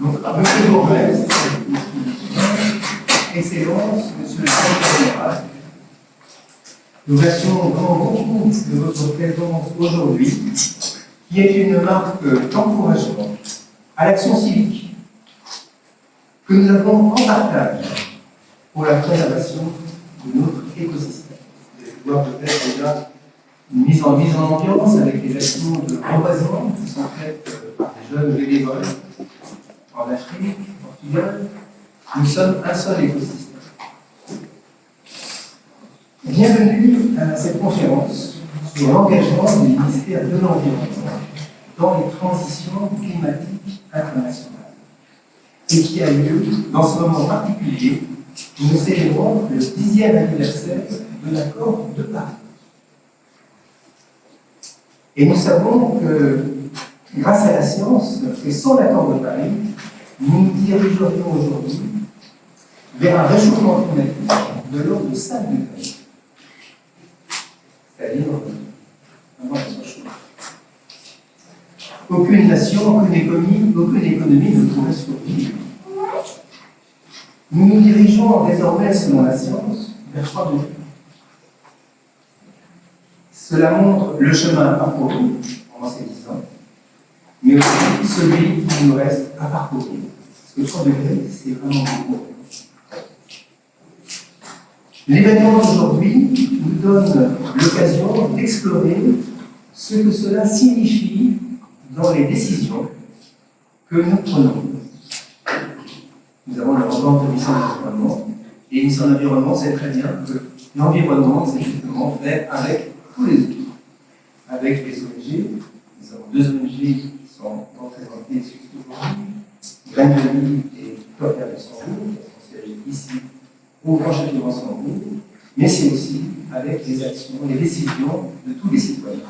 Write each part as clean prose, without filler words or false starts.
Donc, monsieur Bourges, Excellence, monsieur le secrétaire général, nous remercions vraiment beaucoup de votre présence aujourd'hui, qui est une marque d'encouragement à l'action civique que nous avons en partage pour la préservation de notre écosystème. Vous allez voir peut-être déjà une mise en ambiance avec les actions de reboisement qui sont faites par des jeunes bénévoles en Afrique, au Portugal. Nous sommes un seul écosystème. Bienvenue à cette conférence sur l'engagement du ministère de l'Environnement dans les transitions climatiques internationales et qui a lieu dans ce moment particulier où nous célébrons le 10e anniversaire de l'accord de Paris. Et nous savons que grâce à la science et sans l'accord de Paris, nous nous dirigerions aujourd'hui vers un réchauffement climatique de l'ordre de 5 degrés. C'est-à-dire avant la chose. Aucune nation, aucune économie ne pourrait survivre. Nous nous dirigeons désormais, selon la science, vers 3 degrés. Cela montre le chemin à parcourir pendant ces 10 ans, mais aussi celui qui nous reste à parcourir. Parce que 3 degrés, c'est vraiment beaucoup. L'événement d'aujourd'hui nous donne l'occasion d'explorer ce que cela signifie dans les décisions que nous prenons. Nous avons le rapport de mission d'environnement, et mission d'environnement, c'est très bien que l'environnement, c'est justement fait avec tous les autres. Avec les ONG, nous avons 2 ONG qui sont représentées aujourd'hui, Graines de Vie et Top de Luxembourg, qui sont siégés ici au Grand Château d'Ensemble, mais c'est aussi avec les actions, les décisions de tous les citoyens.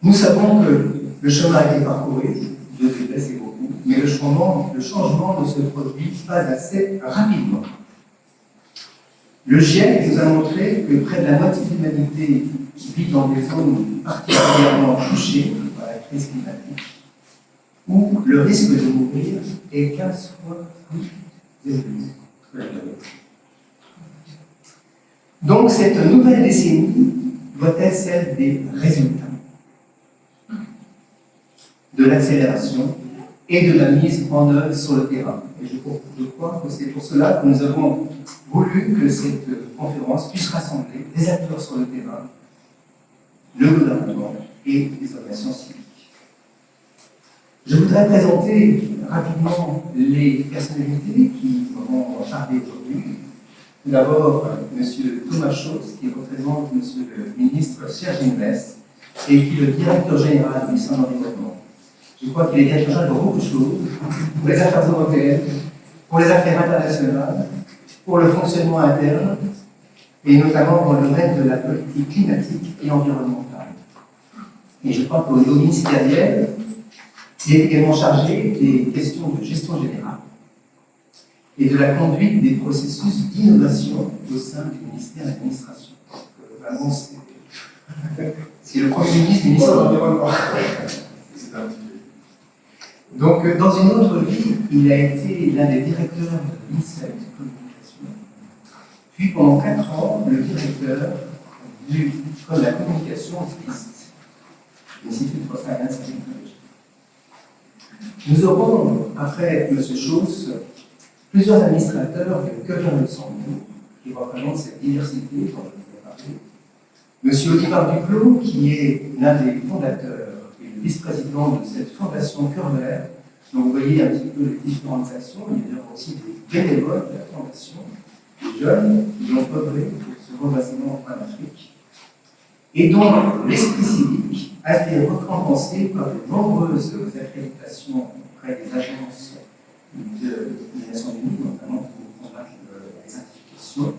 Nous savons que le chemin a été parcouru, 2 degrés c'est beaucoup, mais le changement ne se produit pas assez rapidement. Le GIEC nous a montré que près de la moitié de l'humanité vit dans des zones particulièrement touchées par la crise climatique, où le risque de mourir est 15 fois plus élevé que la majorité. Donc cette nouvelle décennie doit être celle des résultats, de l'accélération et de la mise en œuvre sur le terrain. Et je crois que c'est pour cela que nous avons voulu que cette conférence puisse rassembler des acteurs sur le terrain, le gouvernement et les organisations civiques. Je voudrais présenter rapidement les personnalités qui vont parler aujourd'hui. Tout d'abord, M. Thomas Schulz, qui représente M. le ministre Serge Invest et qui est le directeur général du ministère de l'Environnement. Je crois qu'il est directeur général de beaucoup de choses, pour les affaires européennes, pour les affaires internationales, pour le fonctionnement interne, et notamment dans le domaine de la politique climatique et environnementale. Et je crois qu'au niveau ministériel, il est également chargé des questions de gestion générale et de la conduite des processus d'innovation au sein du ministère de l'administration. Vraiment, c'est le Premier ministre du ministère de l'Environnement. Donc, dans une autre vie, il a été l'un des directeurs du ministère de la Communication, puis pendant 4 ans, le directeur du Code de la communication au CIST, l'Institut for Science and Technology. Nous aurons, après M. Schulz, plusieurs administrateurs du Code de Luxembourg qui représentent cette diversité dont je vous ai parlé. M. Olivier Duclos, qui est l'un des fondateurs et le vice-président de cette fondation Cœur Vert. Donc vous voyez un petit peu les différentes actions. Il y a aussi des bénévoles de la fondation, des jeunes qui ont œuvré pour ce reboisement en Afrique, et dont l'esprit civique a été récompensé par de nombreuses accréditations auprès des agences des Nations Unies, notamment pour combattre les certifications,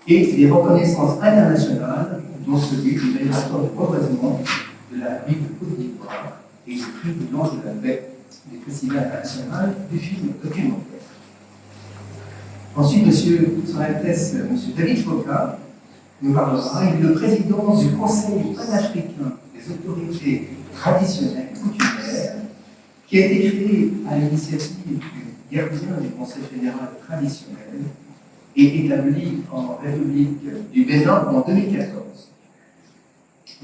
et des reconnaissances internationales, dont celui du médiateur de reboisement de la ville de Côte d'Ivoire et du prix de l'Ange de la Paix des festivals internationaux du film documentaire. Ensuite, Son Altesse, M. David Foka, nous parlera. Il est le président du Conseil panafricain des autorités traditionnelle, coutumière, qui a été créée à l'initiative du gardien du Conseil général traditionnel et établie en République du Bénin en 2014.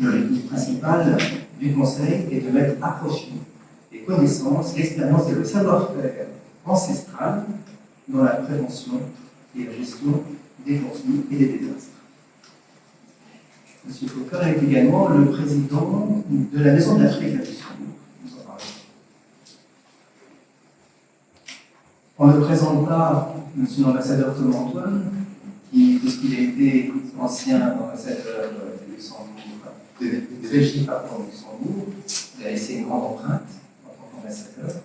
L'objectif principal du Conseil est de mettre à profit les connaissances, l'expérience et le savoir-faire ancestral dans la prévention et la gestion des conflits et des désastres. M. Foucault est également le président de la Maison de l'Afrique à Luxembourg. On ne présente pas M. l'ambassadeur Thomas Antoine, puisqu'il a été ancien ambassadeur de Luxembourg, de Belgique au Luxembourg, il a laissé une grande empreinte en tant qu'ambassadeur,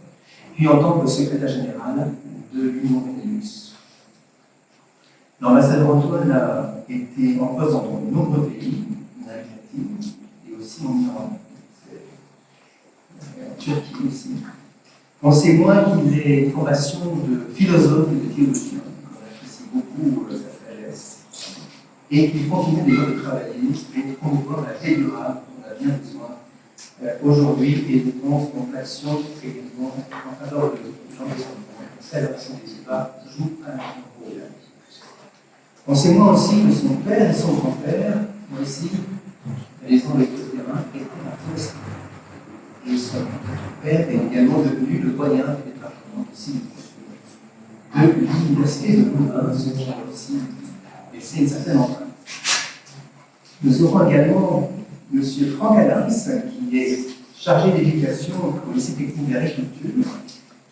puis en tant que secrétaire général de l'Union Benelux. L'ambassadeur Antoine a été en poste dans de nombreux pays, en Amérique latine et aussi en Iran, en Turquie aussi. On sait moins qu'il ait une formation de philosophe et de théologien, on apprécie beaucoup sa sagesse, et qu'il continue déjà de travailler pour promouvoir la paix durable dont on a bien besoin aujourd'hui, et je pense que l'action également en faveur de gens de la célébration des débats joue un rôle. On sait moins aussi que son père et son grand-père, mais aussi les gens de terrain, étaient en forestier. Et son père est également devenu le doyen du département de l'université de Louvain, ce qui a aussi laissé une certaine empreinte. Nous aurons également M. Franck Adams, qui est chargé d'éducation au lycée technique d'agriculture,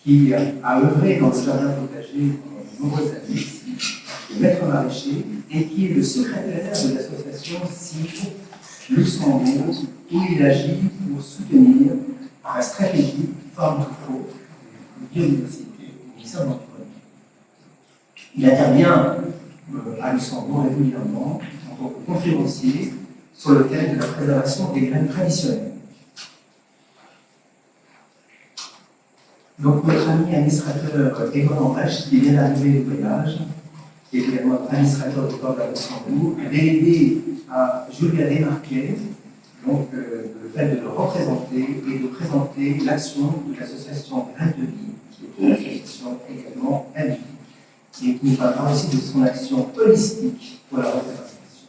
qui a œuvré dans le jardin potager pendant de nombreuses années, le maître maraîcher, et qui est le secrétaire de l'association CIV Luxembourg, où il agit pour soutenir la stratégie Farm to Fork de biodiversité au ministère de l'Environnement. Il intervient à Luxembourg régulièrement en tant que conférencier sur le thème de la préservation des graines traditionnelles. Donc notre ami administrateur Egon Ambrecht, qui vient d'arriver au voyage, qui est également administrateur du corps de Luxembourg, a délégué à Julia Desmarquet donc le fait de le représenter et de présenter l'action de l'association Graines de Vie, qui est une association également amie, et qui nous parlera aussi de son action holistique pour la représentation.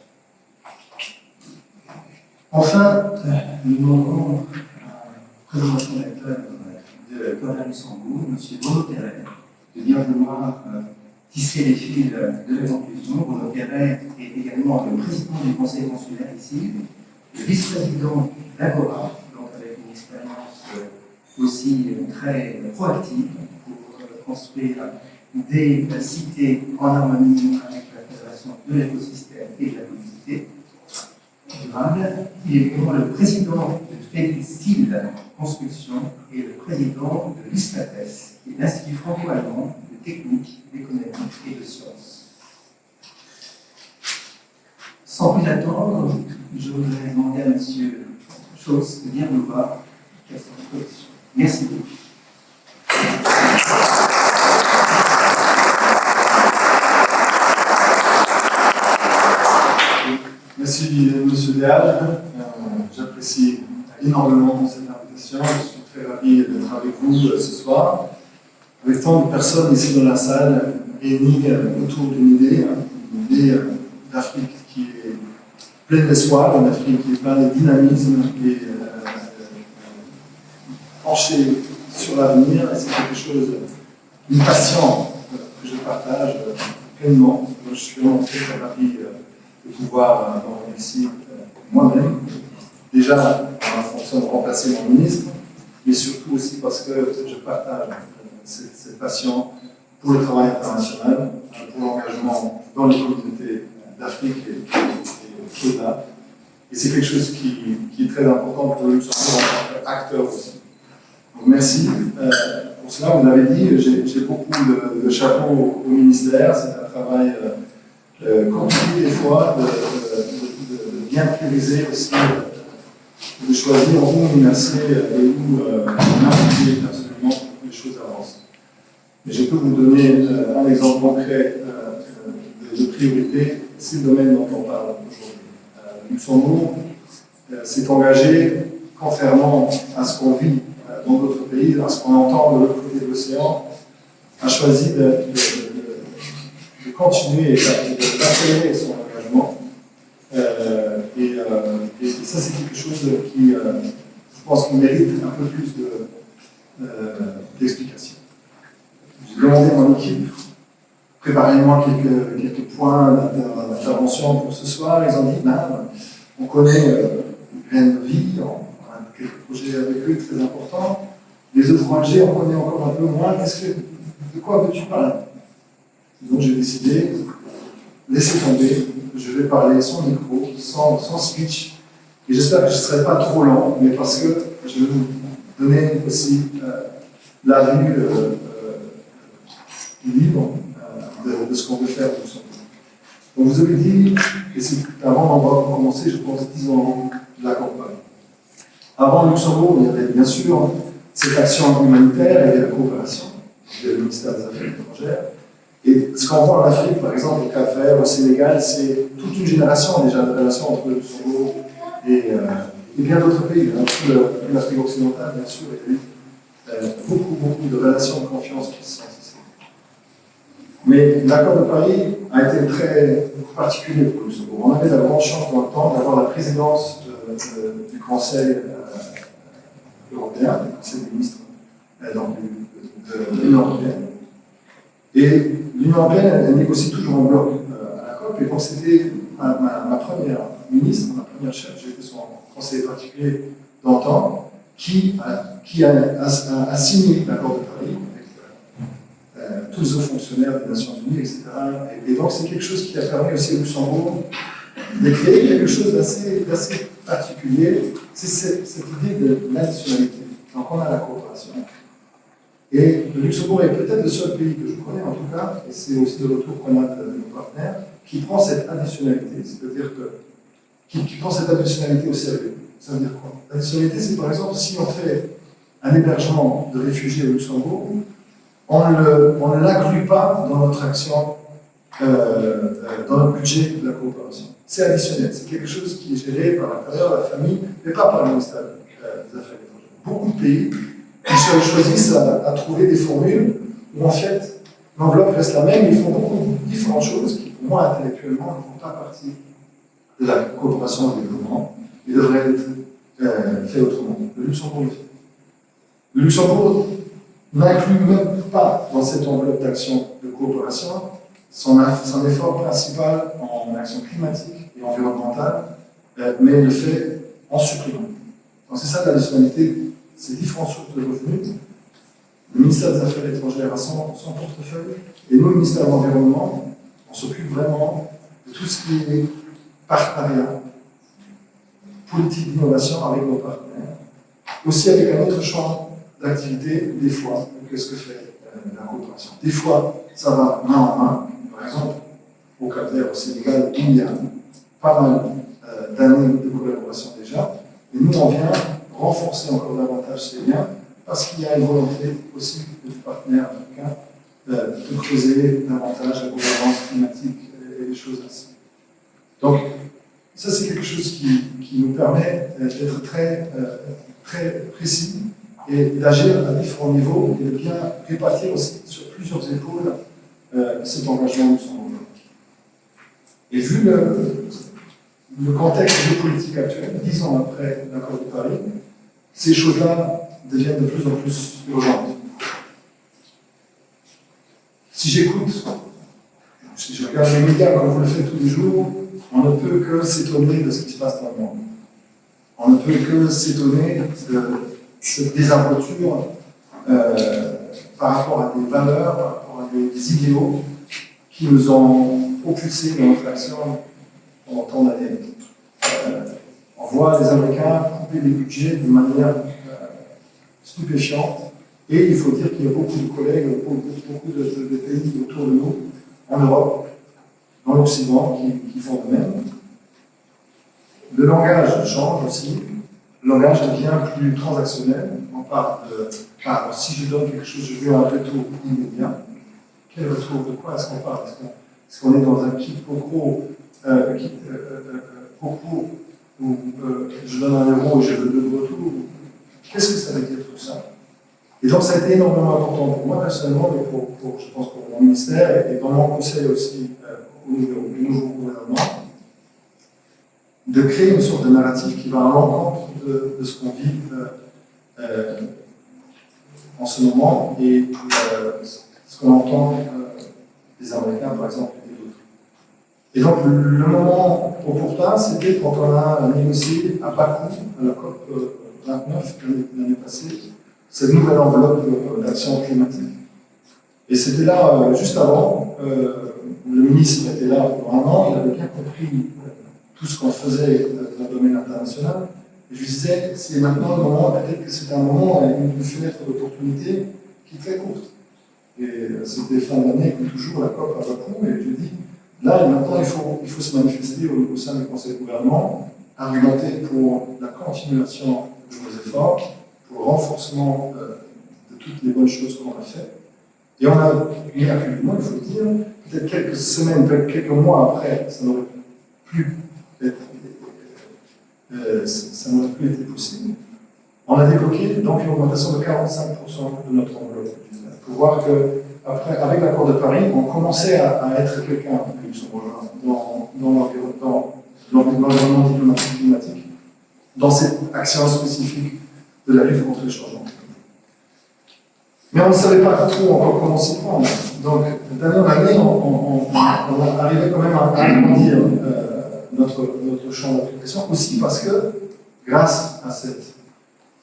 Enfin, nous demandons à président fondateur de Corps Luxembourg, M. Bruno Terret, de bien vouloir tisser les fils de la conclusion. Bruno Terret est également le président du conseil consulaire ici, le vice-président d'Agora, donc avec une expérience aussi très proactive pour construire des cités en harmonie avec la préservation de l'écosystème et de la mobilité durable. Il est également le président de Félix-Style Construction et le président de l'ISPATES, qui est l'Institut franco-allemand de technique, d'économie et de sciences. Sans plus attendre, je voudrais demander à M. Scholz de bien vouloir faire son introduction. Merci beaucoup. Merci, M. Léal. J'apprécie énormément cette invitation. Je suis très ravi d'être avec vous ce soir, avec tant de personnes ici dans la salle réunies autour d'une idée d'Afrique qui est pleine d'espoir, une Afrique qui est pleine de dynamisme et penchée sur l'avenir. Et c'est quelque chose, une passion que je partage pleinement. Je suis vraiment très ravi de pouvoir avoir ici moi-même, déjà en la fonction de remplacer mon ministre, mais surtout aussi parce que je partage cette passion pour le travail international, pour l'engagement dans les communautés d'Afrique et au-delà. Et c'est quelque chose qui est très important pour le Luxembourg en tant qu'acteur aussi. Donc merci. Pour cela, vous l'avez dit, j'ai beaucoup de chapeaux au ministère. C'est un travail continu des fois de bien prioriser aussi, de choisir où immerser et où impliquer absolument pour que les choses avancent. Mais je peux vous donner un exemple concret de priorité, c'est le domaine dont on parle aujourd'hui. Luxembourg s'est engagé contrairement à ce qu'on vit dans d'autres pays, à ce qu'on entend de l'autre côté de l'océan, a choisi de continuer et d'accélérer son engagement. Et ça, c'est quelque chose qui, je pense, qui mérite un peu plus d'explications. J'ai demandé à mon équipe, préparez-moi quelques points d'intervention pour ce soir. Ils ont dit, on connaît Graines de Vie, on a quelques projets avec eux très importants. Les autres ONG, on connaît encore un peu moins. De quoi veux-tu parler? Donc j'ai décidé, laissez tomber, je vais parler sans micro, sans speech. Et j'espère que je ne serai pas trop lent, mais parce que je vais vous donner aussi la vue libre de ce qu'on veut faire tout simplement. Donc vous avez dit, et c'est avant on va commencer, je pense, 10 ans de la campagne. Avant le Luxembourg, il y avait bien sûr cette action humanitaire et la coopération, il y avait le ministère des Affaires étrangères. Et ce qu'on voit en Afrique, par exemple, au Cap-Vert, au Sénégal, c'est toute une génération déjà de relations entre le Luxembourg et bien d'autres pays. Toute l'Afrique occidentale, bien sûr, il y a eu beaucoup de relations de confiance qui se sont tissées. Mais l'accord de Paris a été très particulier pour le Luxembourg. On avait la grande chance dans le temps d'avoir la présidence du Conseil européen, du Conseil des ministres de l'Union européenne. Et l'Union européenne, elle négocie toujours en bloc à la COP, et donc c'était ma première ministre, ma première chef, j'ai été son conseiller particulier dans le temps, qui a signé l'accord de Paris avec tous les hauts fonctionnaires des Nations Unies, etc. Et donc c'est quelque chose qui a permis aussi au Luxembourg de créer quelque chose d'assez particulier, c'est cette idée de l'additionnalité. Donc on a la coopération. Et le Luxembourg est peut-être le seul pays que je connais, en tout cas, et c'est aussi le retour qu'on a de nos partenaires, qui prend cette additionnalité, c'est-à-dire qui prend cette additionnalité au sérieux. Ça veut dire quoi? L'additionnalité, c'est par exemple, si on fait un hébergement de réfugiés au Luxembourg, on ne l'inclut pas dans notre action, dans le budget de la coopération. C'est additionnel, c'est quelque chose qui est géré par l'intérieur de la famille, mais pas par le ministère des Affaires étrangères. Beaucoup de pays ils choisissent à trouver des formules où en fait l'enveloppe reste la même, ils font beaucoup de différentes choses qui pour moi intellectuellement ne font pas partie de la coopération et développement et devraient être fait autrement. Le Luxembourg le fait. Le Luxembourg n'inclut même pas dans cette enveloppe d'action de coopération son effort principal en action climatique et environnementale, mais le fait en supplément. Donc c'est ça l'additionnalité. Ces différentes sources de revenus, le ministère des Affaires étrangères a son portefeuille, et nous, le ministère de l'Environnement, on s'occupe vraiment de tout ce qui est partenariat, politique d'innovation avec nos partenaires, aussi avec un autre champ d'activité, des fois, qu'est-ce que fait la coopération. Des fois, ça va main en main, par exemple, au Cap-Vert, au Sénégal, il y a pas mal d'années de collaboration déjà, et nous, on vient renforcer encore davantage ces liens, parce qu'il y a une volonté aussi de partenaires africains de creuser davantage la gouvernance climatique et des choses ainsi. Donc, ça c'est quelque chose qui nous permet d'être très précis et d'agir à différents niveaux et de bien répartir aussi sur plusieurs épaules cet engagement luxembourgeois. Et vu le contexte géopolitique actuel, 10 ans après l'accord de Paris, ces choses-là deviennent de plus en plus urgentes. Si j'écoute, si je regarde les médias comme vous le faites tous les jours, on ne peut que s'étonner de ce qui se passe dans le monde. On ne peut que s'étonner de cette désinvolture par rapport à des valeurs, par rapport à des idéaux qui nous ont propulsés dans notre action pendant tant d'années. On voit les Américains couper les budgets de manière stupéfiante, et il faut dire qu'il y a beaucoup de collègues, beaucoup de pays autour de nous, en Europe, dans l'Occident, qui font de même. Le langage change aussi, le langage devient plus transactionnel. On parle de si je donne quelque chose, je veux un retour immédiat. Quel retour de quoi est-ce qu'on parle? Est-ce qu'on est dans un quiproquo ou je donne 1 euro et je veux 2 de retour. Qu'est-ce que ça veut dire tout ça? Et donc ça a été énormément important pour moi personnellement, mais je pense pour mon ministère et dans mon conseil aussi au niveau du nouveau gouvernement, de créer une sorte de narratif qui va à l'encontre de ce qu'on vit en ce moment et ce qu'on entend des Américains par exemple et d'autres. Et donc le moment opportun, c'était quand on a négocié à Bakou, à la COP 29 l'année passée, cette nouvelle enveloppe d'action climatique. Et c'était là, juste avant, le ministre était là pour 1 an, il avait bien compris tout ce qu'on faisait dans le domaine international. Et je lui disais, c'est maintenant le moment, peut-être que c'est un moment, une fenêtre d'opportunité qui est très courte. Et c'était fin d'année, comme toujours, la COP à Bakou, et je lui dis, là, maintenant, il faut se manifester au sein du Conseil de gouvernement, argumenter pour la continuation de nos efforts, pour le renforcement de toutes les bonnes choses qu'on a faites. Et on a mis à publiquement, il faut le dire, peut-être quelques semaines, peut-être quelques mois après, ça n'aurait plus été possible. On a débloqué donc une augmentation de 45% de notre enveloppe. Pour voir que, après, avec l'accord de Paris, on commençait à être quelqu'un dans l'environnement diplomatique climatique, dans cette action spécifique de la lutte contre le changement climatique. Mais on ne savait pas trop encore comment s'y prendre. Donc, d'année en année, on arrivait quand même à agrandir notre champ d'application, aussi parce que, grâce à cette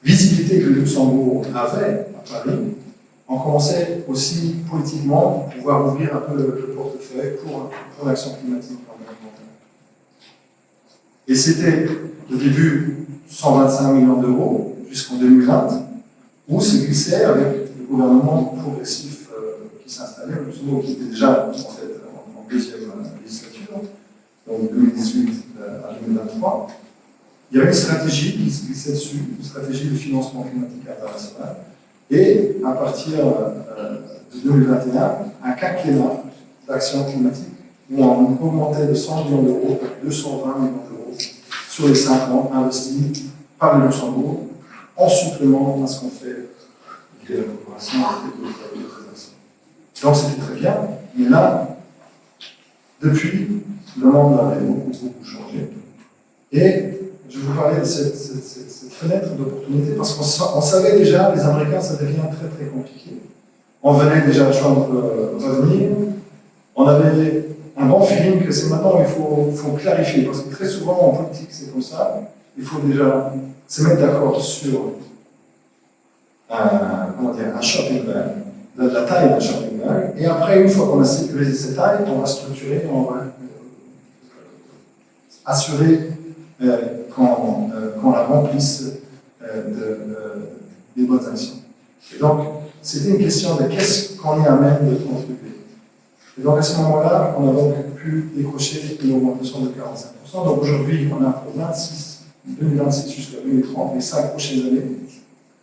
visibilité que le Luxembourg avait à Paris, on commençait aussi politiquement à pouvoir ouvrir un peu le portefeuille pour l'action climatique environnementale. Et c'était au début 125 millions d'euros jusqu'en 2020, où se glissait avec le gouvernement progressif qui s'installait au Luxembourg, qui était déjà en fait en deuxième législature, donc 2018 à 2023. Il y avait une stratégie qui se glissait dessus, une stratégie de financement climatique international, et à partir de 2021, un quinquennat d'action climatique où on augmentait de 100 millions d'euros à 220 millions d'euros sur les 5 ans investis par le Luxembourg, en supplément à ce qu'on fait via la coopération et d'autres actions. Donc c'était très bien, mais là, depuis, le monde avait beaucoup changé. Et je vous parlais de cette fenêtre d'opportunité parce qu'on savait déjà, les Américains, ça devient très très compliqué. On venait déjà à Trump revenir. On avait un bon feeling que c'est maintenant il faut clarifier parce que très souvent en politique c'est comme ça. Il faut déjà se mettre d'accord sur un shopping bag, la taille d'un shopping bag, et après, une fois qu'on a sécurisé cette taille, on va structurer, on va assurer qu'on la remplisse des bonnes actions. Et donc, c'était une question de qu'est-ce qu'on est à même de contribuer. Et donc, à ce moment-là, on a donc pu décrocher une augmentation de 45%. Donc, aujourd'hui, on a pour 2026 jusqu'à 2030, les 5 prochaines années,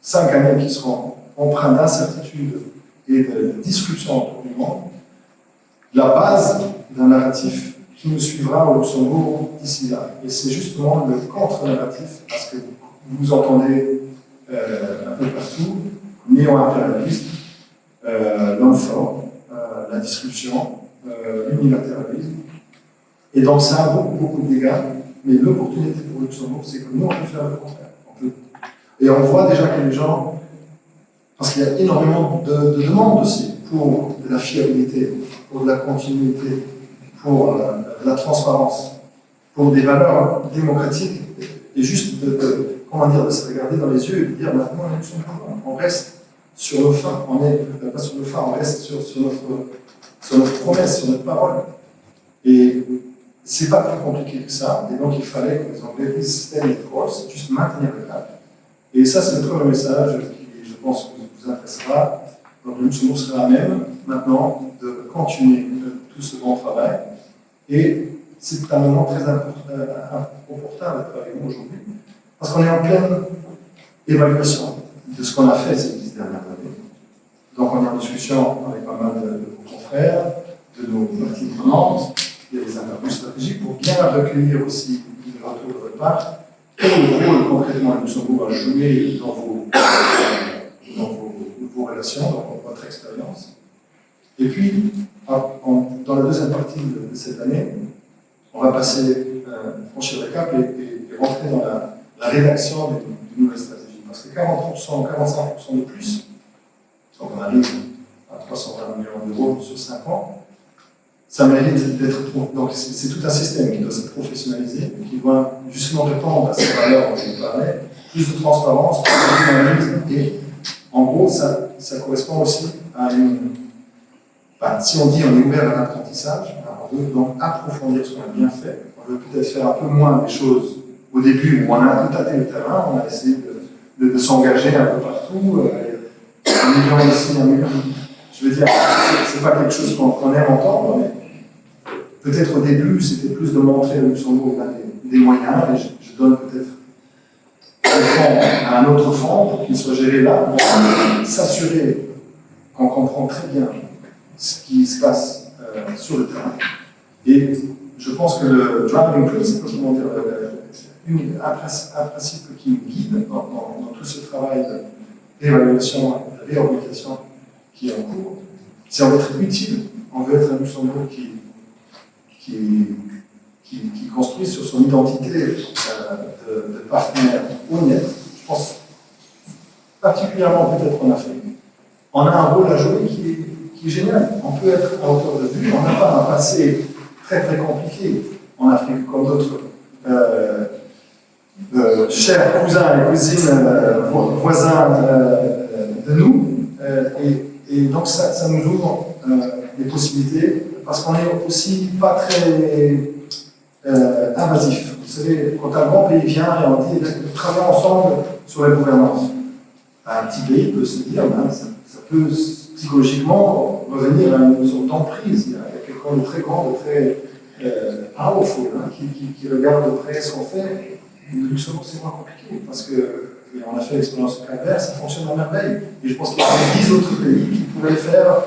5 années qui seront empreintes d'incertitude et de discussion autour du monde, la base d'un narratif qui nous suivra au Luxembourg d'ici là. Et c'est justement le contre-narratif, parce que vous entendez un peu partout, néo-impérialisme, l'homme fort, la disruption, l'unilatéralisme. Et donc ça a beaucoup de dégâts, mais l'opportunité pour le Luxembourg, c'est que nous, on peut faire le contraire. Et on voit déjà que les gens, parce qu'il y a énormément de demandes aussi pour de la fiabilité, pour de la continuité, pour de la transparence, pour des valeurs démocratiques, et juste de se regarder dans les yeux et de dire maintenant, on reste sur nos fins, on n'est pas sur nos fins, on reste sur notre promesse, sur notre parole. Et c'est pas plus compliqué que ça, et donc il fallait que les Anglais disent stay the course, juste maintenir le cap. Et ça, c'est le premier message qui, je pense, vous intéressera. Donc, le Luxembourg sera à même, maintenant, de continuer tout ce bon travail. Et c'est un moment très opportun d'être avec nous aujourd'hui, parce qu'on est en pleine évaluation de ce qu'on a fait ces 10 dernières années. Donc, on est en discussion avec pas mal de confrères, de nos parties prenantes, il y a des interviews stratégiques pour bien recueillir aussi le retour de votre part quel rôle concrètement le Luxembourg a joué dans vos relations, dans votre expérience. Et puis, dans la deuxième partie de cette année, on va franchir le cap et rentrer dans la rédaction des nouvelles stratégies. Parce que 40%, 45% de plus, donc on arrive à 320 millions d'euros sur 5 ans, ça mérite d'être. Donc c'est tout un système qui doit se professionnaliser, qui doit justement répondre à ces valeurs dont je vous parlais, plus de transparence, plus de dynamisme, et en gros, ça correspond aussi à une. Si on dit on est ouvert à l'apprentissage, on veut donc approfondir ce qu'on a bien fait, on veut peut-être faire un peu moins des choses au début où on a un peu tâté le terrain, on a essayé de s'engager un peu partout, un million ici, un million. Je veux dire, c'est pas quelque chose qu'on aime entendre, mais peut-être au début, c'était plus de montrer au Luxembourg des moyens, et je donne peut-être un fonds à un autre fonds pour qu'il soit géré là, pour s'assurer qu'on comprend très bien ce qui se passe sur le terrain. Et je pense que le driving principle, comment dire, un principe qui nous guide dans tout ce travail d'évaluation et de réorganisation qui est en cours, c'est on veut être utile, on veut être un Luxembourg qui construit sur son identité de partenaire honnête. Je pense particulièrement peut-être en Afrique. On a un rôle à jouer qui est génial. On peut être à hauteur de vue, on n'a pas un passé très très compliqué en Afrique comme d'autres chers cousins et cousines voisins de nous. Et donc ça nous ouvre des possibilités parce qu'on n'est aussi pas très invasif. Vous savez, quand un grand pays vient et on dit travaillons ensemble sur la gouvernance, un petit pays peut se dire ça peut psychologiquement revenir à une sorte d'emprise. Il y a quelqu'un de très grand, de très powerful, qui regarde de près ce qu'on fait. Le Luxembourg, c'est moins compliqué parce qu'on a fait l'expérience au Cap-Vert, ça fonctionne à merveille. Et je pense qu'il y a 10 autres pays qui pourraient le faire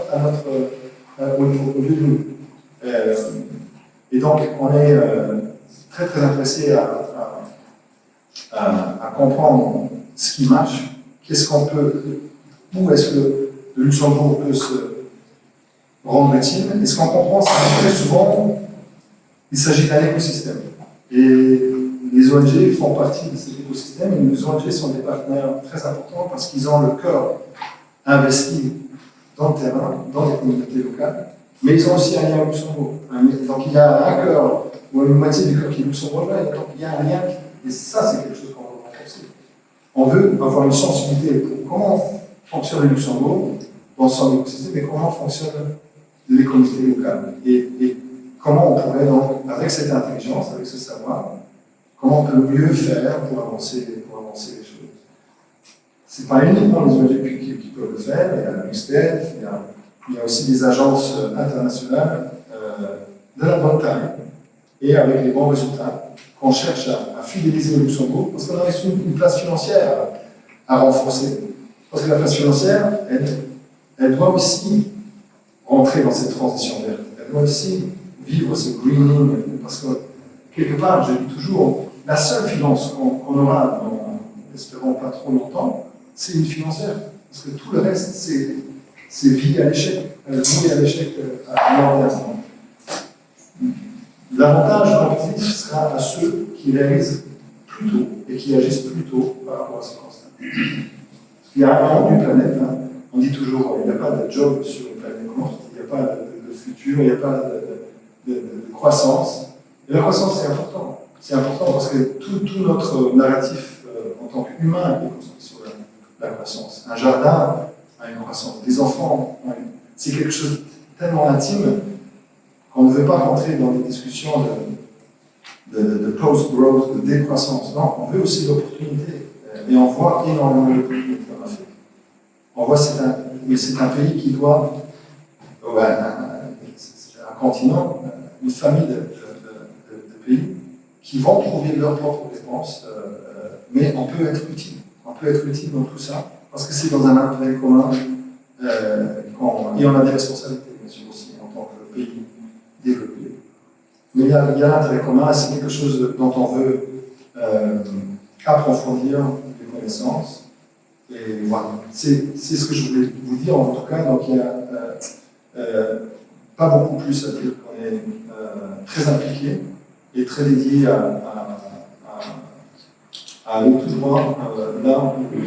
au lieu de nous. Et donc, on est très très intéressé à comprendre ce qui marche, qu'est-ce qu'on peut, où est-ce que le Luxembourg peut se rendre utile. Et ce qu'on comprend, c'est que très souvent, il s'agit d'un écosystème. Et les ONG font partie de cet écosystème, et les ONG sont des partenaires très importants parce qu'ils ont le cœur investi dans le terrain, dans les communautés locales, mais ils ont aussi un lien au Luxembourg. Donc il y a un cœur, ou une moitié du cœur qui est luxembourgeois, et donc il y a un lien, et ça c'est quelque chose qu'on veut renforcer. On veut avoir une sensibilité pour comment fonctionne le Luxembourg dans son écosystème, mais comment fonctionnent les communautés locales. Et comment on pourrait donc, avec cette intelligence, avec ce savoir, comment on peut mieux faire pour avancer les choses. Ce n'est pas uniquement les ONG qui peuvent le faire, il y a l'UNICEF, il y a aussi des agences internationales de la bonne taille et avec les bons résultats qu'on cherche à fidéliser le Luxembourg parce qu'on a aussi une place financière à renforcer. Parce que la place financière, elle doit aussi rentrer dans cette transition verte. Elle doit aussi vivre ce greening parce que quelque part, je dis toujours, la seule finance qu'on aura dans, espérons pas trop longtemps, c'est une financière. Parce que tout le reste, c'est vie à l'échec, voué à l'échec à long terme. L'avantage positif sera à ceux qui réalisent plus tôt et qui agissent plus tôt par rapport à ce constat. Il y a un moment d'une planète, on dit toujours il n'y a pas de job sur une planète morte, il n'y a pas de futur, il n'y a pas de croissance. Et la croissance, c'est important. C'est important parce que tout notre narratif en tant qu'humain est construit sur la croissance. Un jardin a une croissance. Des enfants, c'est quelque chose de tellement intime qu'on ne veut pas rentrer dans des discussions de post-growth, de décroissance. Non, on veut aussi l'opportunité. Et on voit énormément d'opportunités en Afrique. On voit mais c'est un pays qui doit, c'est un continent, une famille de pays qui vont trouver leurs propres réponses, mais on peut être utile. On peut être utile dans tout ça, parce que c'est dans un intérêt commun, et on a des responsabilités, bien sûr, aussi, en tant que pays développé. Mais il y a l'intérêt commun, c'est quelque chose dont on veut approfondir les connaissances. Et voilà, c'est ce que je voulais vous dire en tout cas. Donc il y a pas beaucoup plus à dire qu'on est très impliqué et très dédié à aller tout droit là où on peut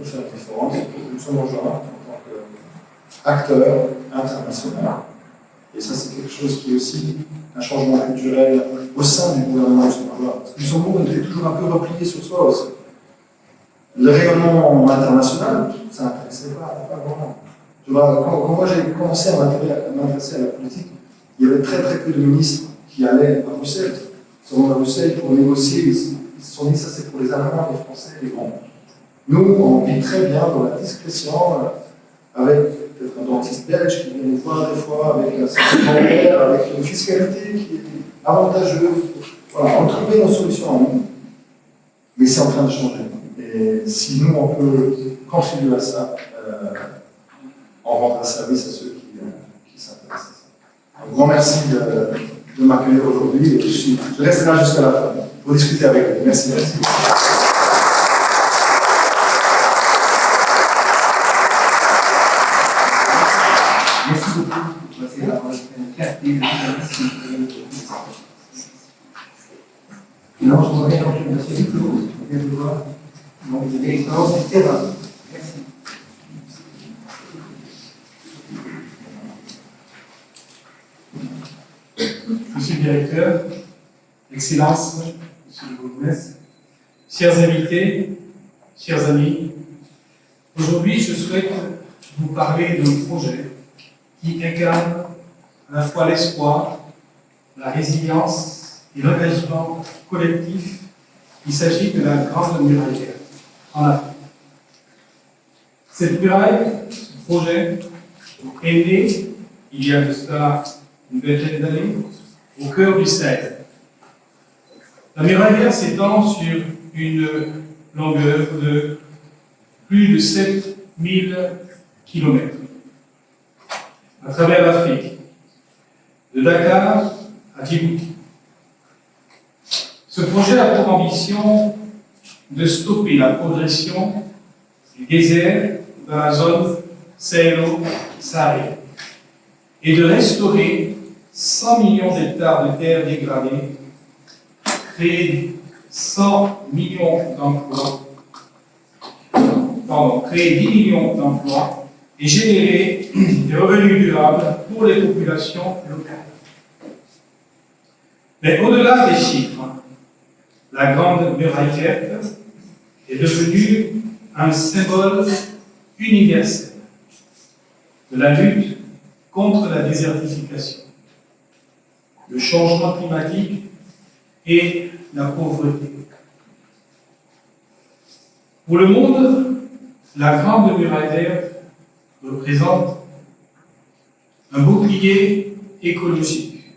faire la différence. Nous sommes en juin en tant qu'acteur international. Et ça, c'est quelque chose qui est aussi un changement culturel au sein du gouvernement luxembourgeois. Parce que Luxembourg était toujours un peu replié sur soi aussi. Le rayonnement international, ça n'intéressait pas vraiment. Quand moi j'ai commencé à m'intéresser à la politique, il y avait très très peu de ministres qui allaient à Bruxelles. Ils sont venus à Bruxelles pour négocier. Ils se sont dit ça c'est pour les Allemands, les Français, les grands. Nous, on vit très bien dans la discrétion, avec peut-être un dentiste belge qui vient nous voir des fois, avec un système bancaire, avec une fiscalité qui est avantageuse. Voilà, on trouvait nos solutions en nous. Mais c'est en train de changer. Et si nous, on peut contribuer à ça, on rendra service à ceux qui s'intéressent à ça. Un grand merci de m'accueillir aujourd'hui et je resterai là jusqu'à la fin pour discuter avec vous. Merci, merci. Merci beaucoup. C'est une fierté de non, je voudrais donc M. Duclos, je viens de voir, donc de l'expérience du terrain. Merci. Monsieur le directeur, Excellences, Monsieur le bourgmestre, chers invités, chers amis, aujourd'hui je souhaite vous parler d'un projet qui incarne à la fois l'espoir, la résilience et l'engagement collectif. Il s'agit de la Grande Muraille Verte en Afrique. Cette muraille, ce projet, est né il y a de cela une vingtaine d'années au cœur du Sahel. La muraille verte s'étend sur une longueur de plus de 7000 km à travers l'Afrique, de Dakar à Djibouti. Ce projet a pour ambition de stopper la progression du désert dans la zone sahélo-saharienne et de restaurer 100 millions d'hectares de terres dégradées, créer 100 millions d'emplois, créer 10 millions d'emplois et générer des revenus durables pour les populations locales. Mais au-delà des chiffres, la Grande Muraille Verte est devenue un symbole universel de la lutte contre la désertification, le changement climatique et la pauvreté. Pour le monde, la Grande Muraille Verte représente un bouclier écologique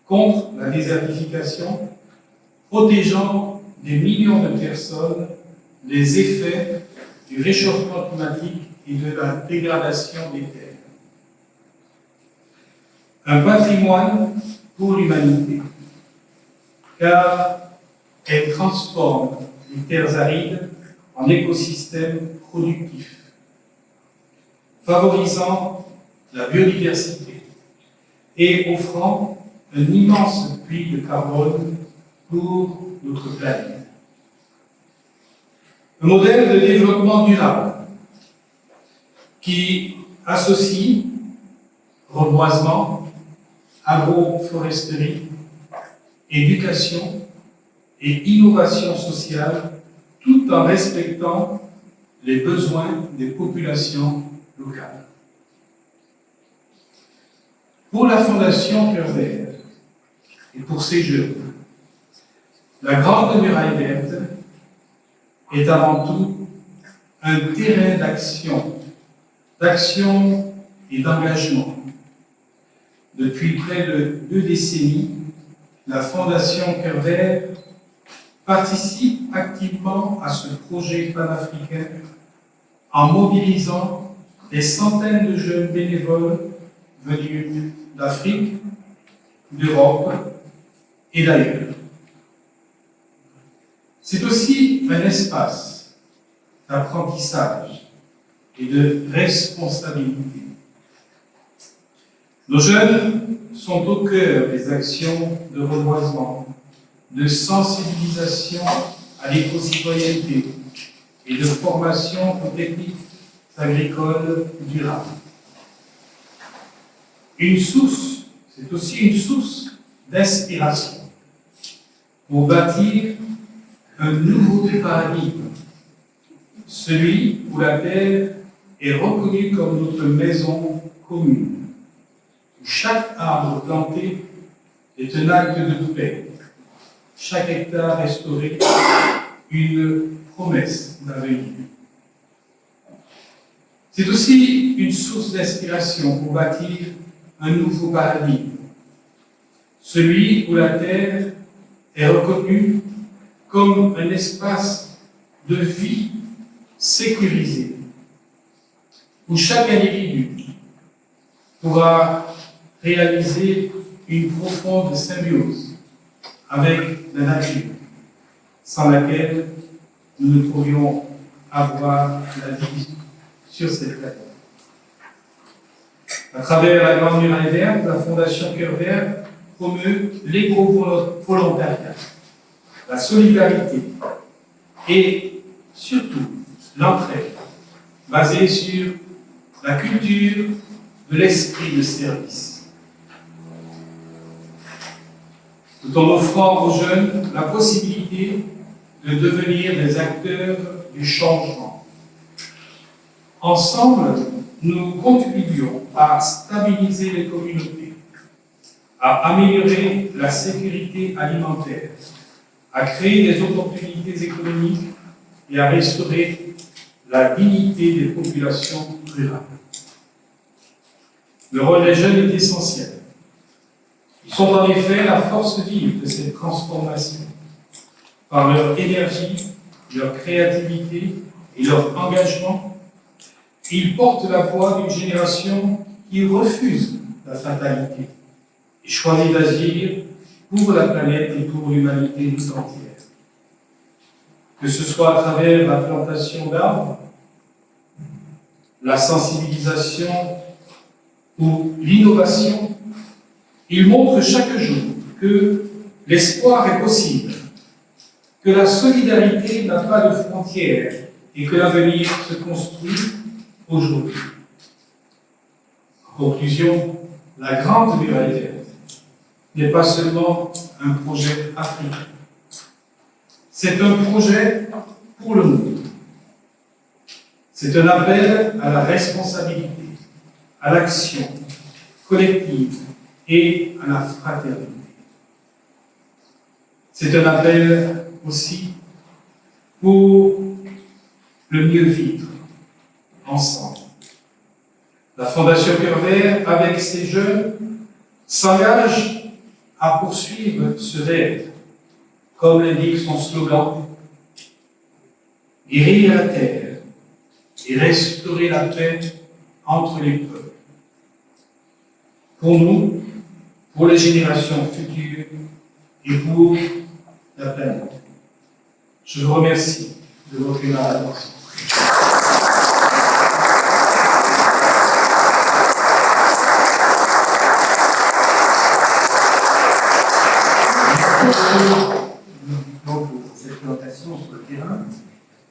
contre la désertification, protégeant des millions de personnes des effets du réchauffement climatique et de la dégradation des terres. Un patrimoine pour l'humanité, car elle transforme les terres arides en écosystèmes productifs, favorisant la biodiversité et offrant un immense puits de carbone pour notre planète. Un modèle de développement durable qui associe reboisement, agroforesterie, éducation et innovation sociale, tout en respectant les besoins des populations locales. Pour la Fondation Cœur Vert et pour ces jeunes, la Grande Muraille Verte est avant tout un terrain d'action et d'engagement. Depuis près de 2 décennies, la Fondation Cœur Vert participe activement à ce projet panafricain en mobilisant des centaines de jeunes bénévoles venus d'Afrique, d'Europe et d'ailleurs. C'est aussi un espace d'apprentissage et de responsabilité. Nos jeunes sont au cœur des actions de reboisement, de sensibilisation à l'éco-citoyenneté et de formation aux techniques agricoles durables. C'est aussi une source d'inspiration pour bâtir un nouveau paradigme, celui où la terre est reconnue comme notre maison commune, où chaque arbre planté est un acte de paix, chaque hectare restauré une promesse d'avenir. C'est aussi une source d'inspiration pour bâtir un nouveau paradigme, celui où la terre est reconnue comme un espace de vie sécurisé, où chaque individu pourra réaliser une profonde symbiose avec la nature, sans laquelle nous ne pourrions avoir la vie sur cette planète. À travers la Grande Muraille Verte, la Fondation Cœur Vert promeut l'éco-volontariat, la solidarité et surtout l'entraide, basée sur la culture de l'esprit de service. Tout en offrant aux jeunes la possibilité de devenir des acteurs du changement. Ensemble, nous contribuons à stabiliser les communautés, à améliorer la sécurité alimentaire, à créer des opportunités économiques et à restaurer la dignité des populations rurales. Le rôle des jeunes est essentiel. Ils sont en effet la force vive de cette transformation. Par leur énergie, leur créativité et leur engagement, ils portent la voix d'une génération qui refuse la fatalité et choisit d'agir pour la planète et pour l'humanité tout entière. Que ce soit à travers la plantation d'arbres, la sensibilisation ou l'innovation, ils montrent chaque jour que l'espoir est possible, que la solidarité n'a pas de frontières et que l'avenir se construit aujourd'hui. En conclusion, la Grande Muraille Verte n'est pas seulement un projet africain, c'est un projet pour le monde. C'est un appel à la responsabilité, à l'action collective et à la fraternité. C'est un appel aussi pour le mieux vivre ensemble. La Fondation Cœur Vert, avec ses jeunes, s'engage à poursuivre ce rêve, comme l'indique son slogan, guérir la terre et restaurer la paix entre les peuples. Pour nous, pour les générations futures et pour la planète. Je vous remercie de votre attention. Donc, pour cette présentation sur le terrain,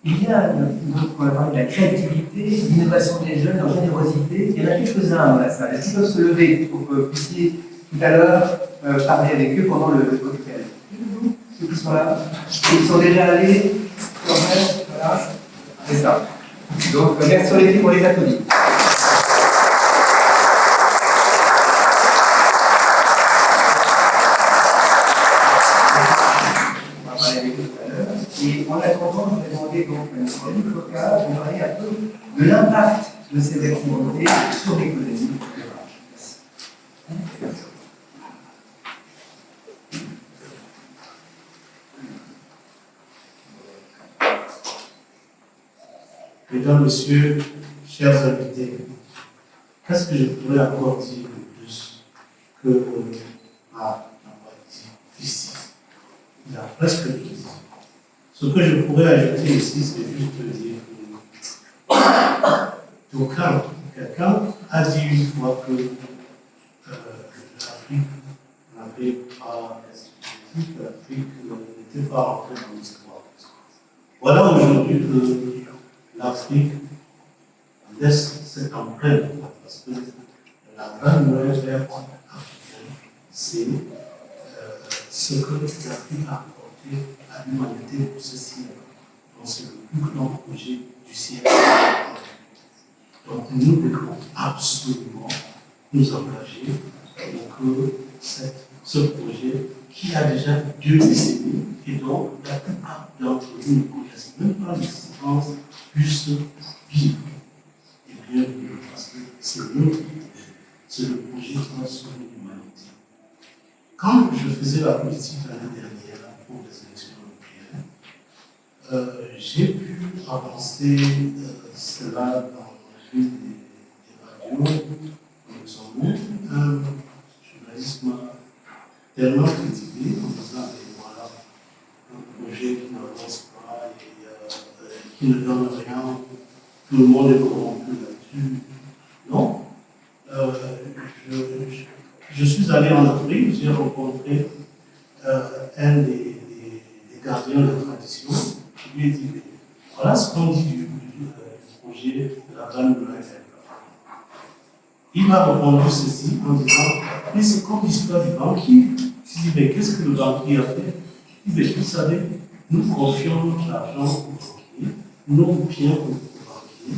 il y a donc on a parlé de la créativité, l'innovation des jeunes, leur générosité. Il y en a quelques-uns dans la salle. Est-ce qu'ils peuvent se lever pour que vous puissiez tout à l'heure parler avec eux pendant le cocktail? Ceux qui sont là, ils sont déjà allés, voilà, c'est ça. Donc, merci sur les filles pour les applaudissements. Et en attendant, je vais demander donc à notre ami Coca de parler un peu de l'impact de ces activités sur l'économie. Mesdames, Messieurs, chers invités, qu'est-ce que je pourrais encore dire de plus que n'a pas dit ici? Il a presque tout dit Ce que je pourrais ajouter ici, c'est juste de dire que quelqu'un a dit une fois que l'Afrique n'était pas rentrée dans l'histoire. Voilà aujourd'hui que l'Afrique laisse cette empreinte, parce que la grande nouvelle africaine, c'est ce que l'Afrique a apporté à l'humanité pour ce siècle. Donc c'est le plus grand projet du siècle. Donc nous devons absolument nous engager pour que ce projet, qui a déjà 2 décennies, et dont la plupart d'entre nous ne connaissent même pas l'existence, puisse vivre. Et bien vivre, parce que c'est notre projet, c'est le projet qui va sauver l'humanité. Quand je faisais la politique l'année dernière pour les élections européennes, j'ai pu avancer cela dans une des radios. Nous avons un journalisme tellement critiqué en disant voilà, un projet qui n'avance pas et qui ne donne rien, tout le monde est corrompu là-dessus. Non. Je suis allé en Afrique, j'ai rencontré un des gardiens de la tradition qui lui a dit voilà ce qu'on dit du projet de la Grande Muraille. Il m'a répondu ceci en disant mais c'est comme l'histoire du banquier. Je dis mais qu'est-ce que le banquier a fait? Il dit mais vous savez, nous confions notre argent au banquier, nos biens au banquier,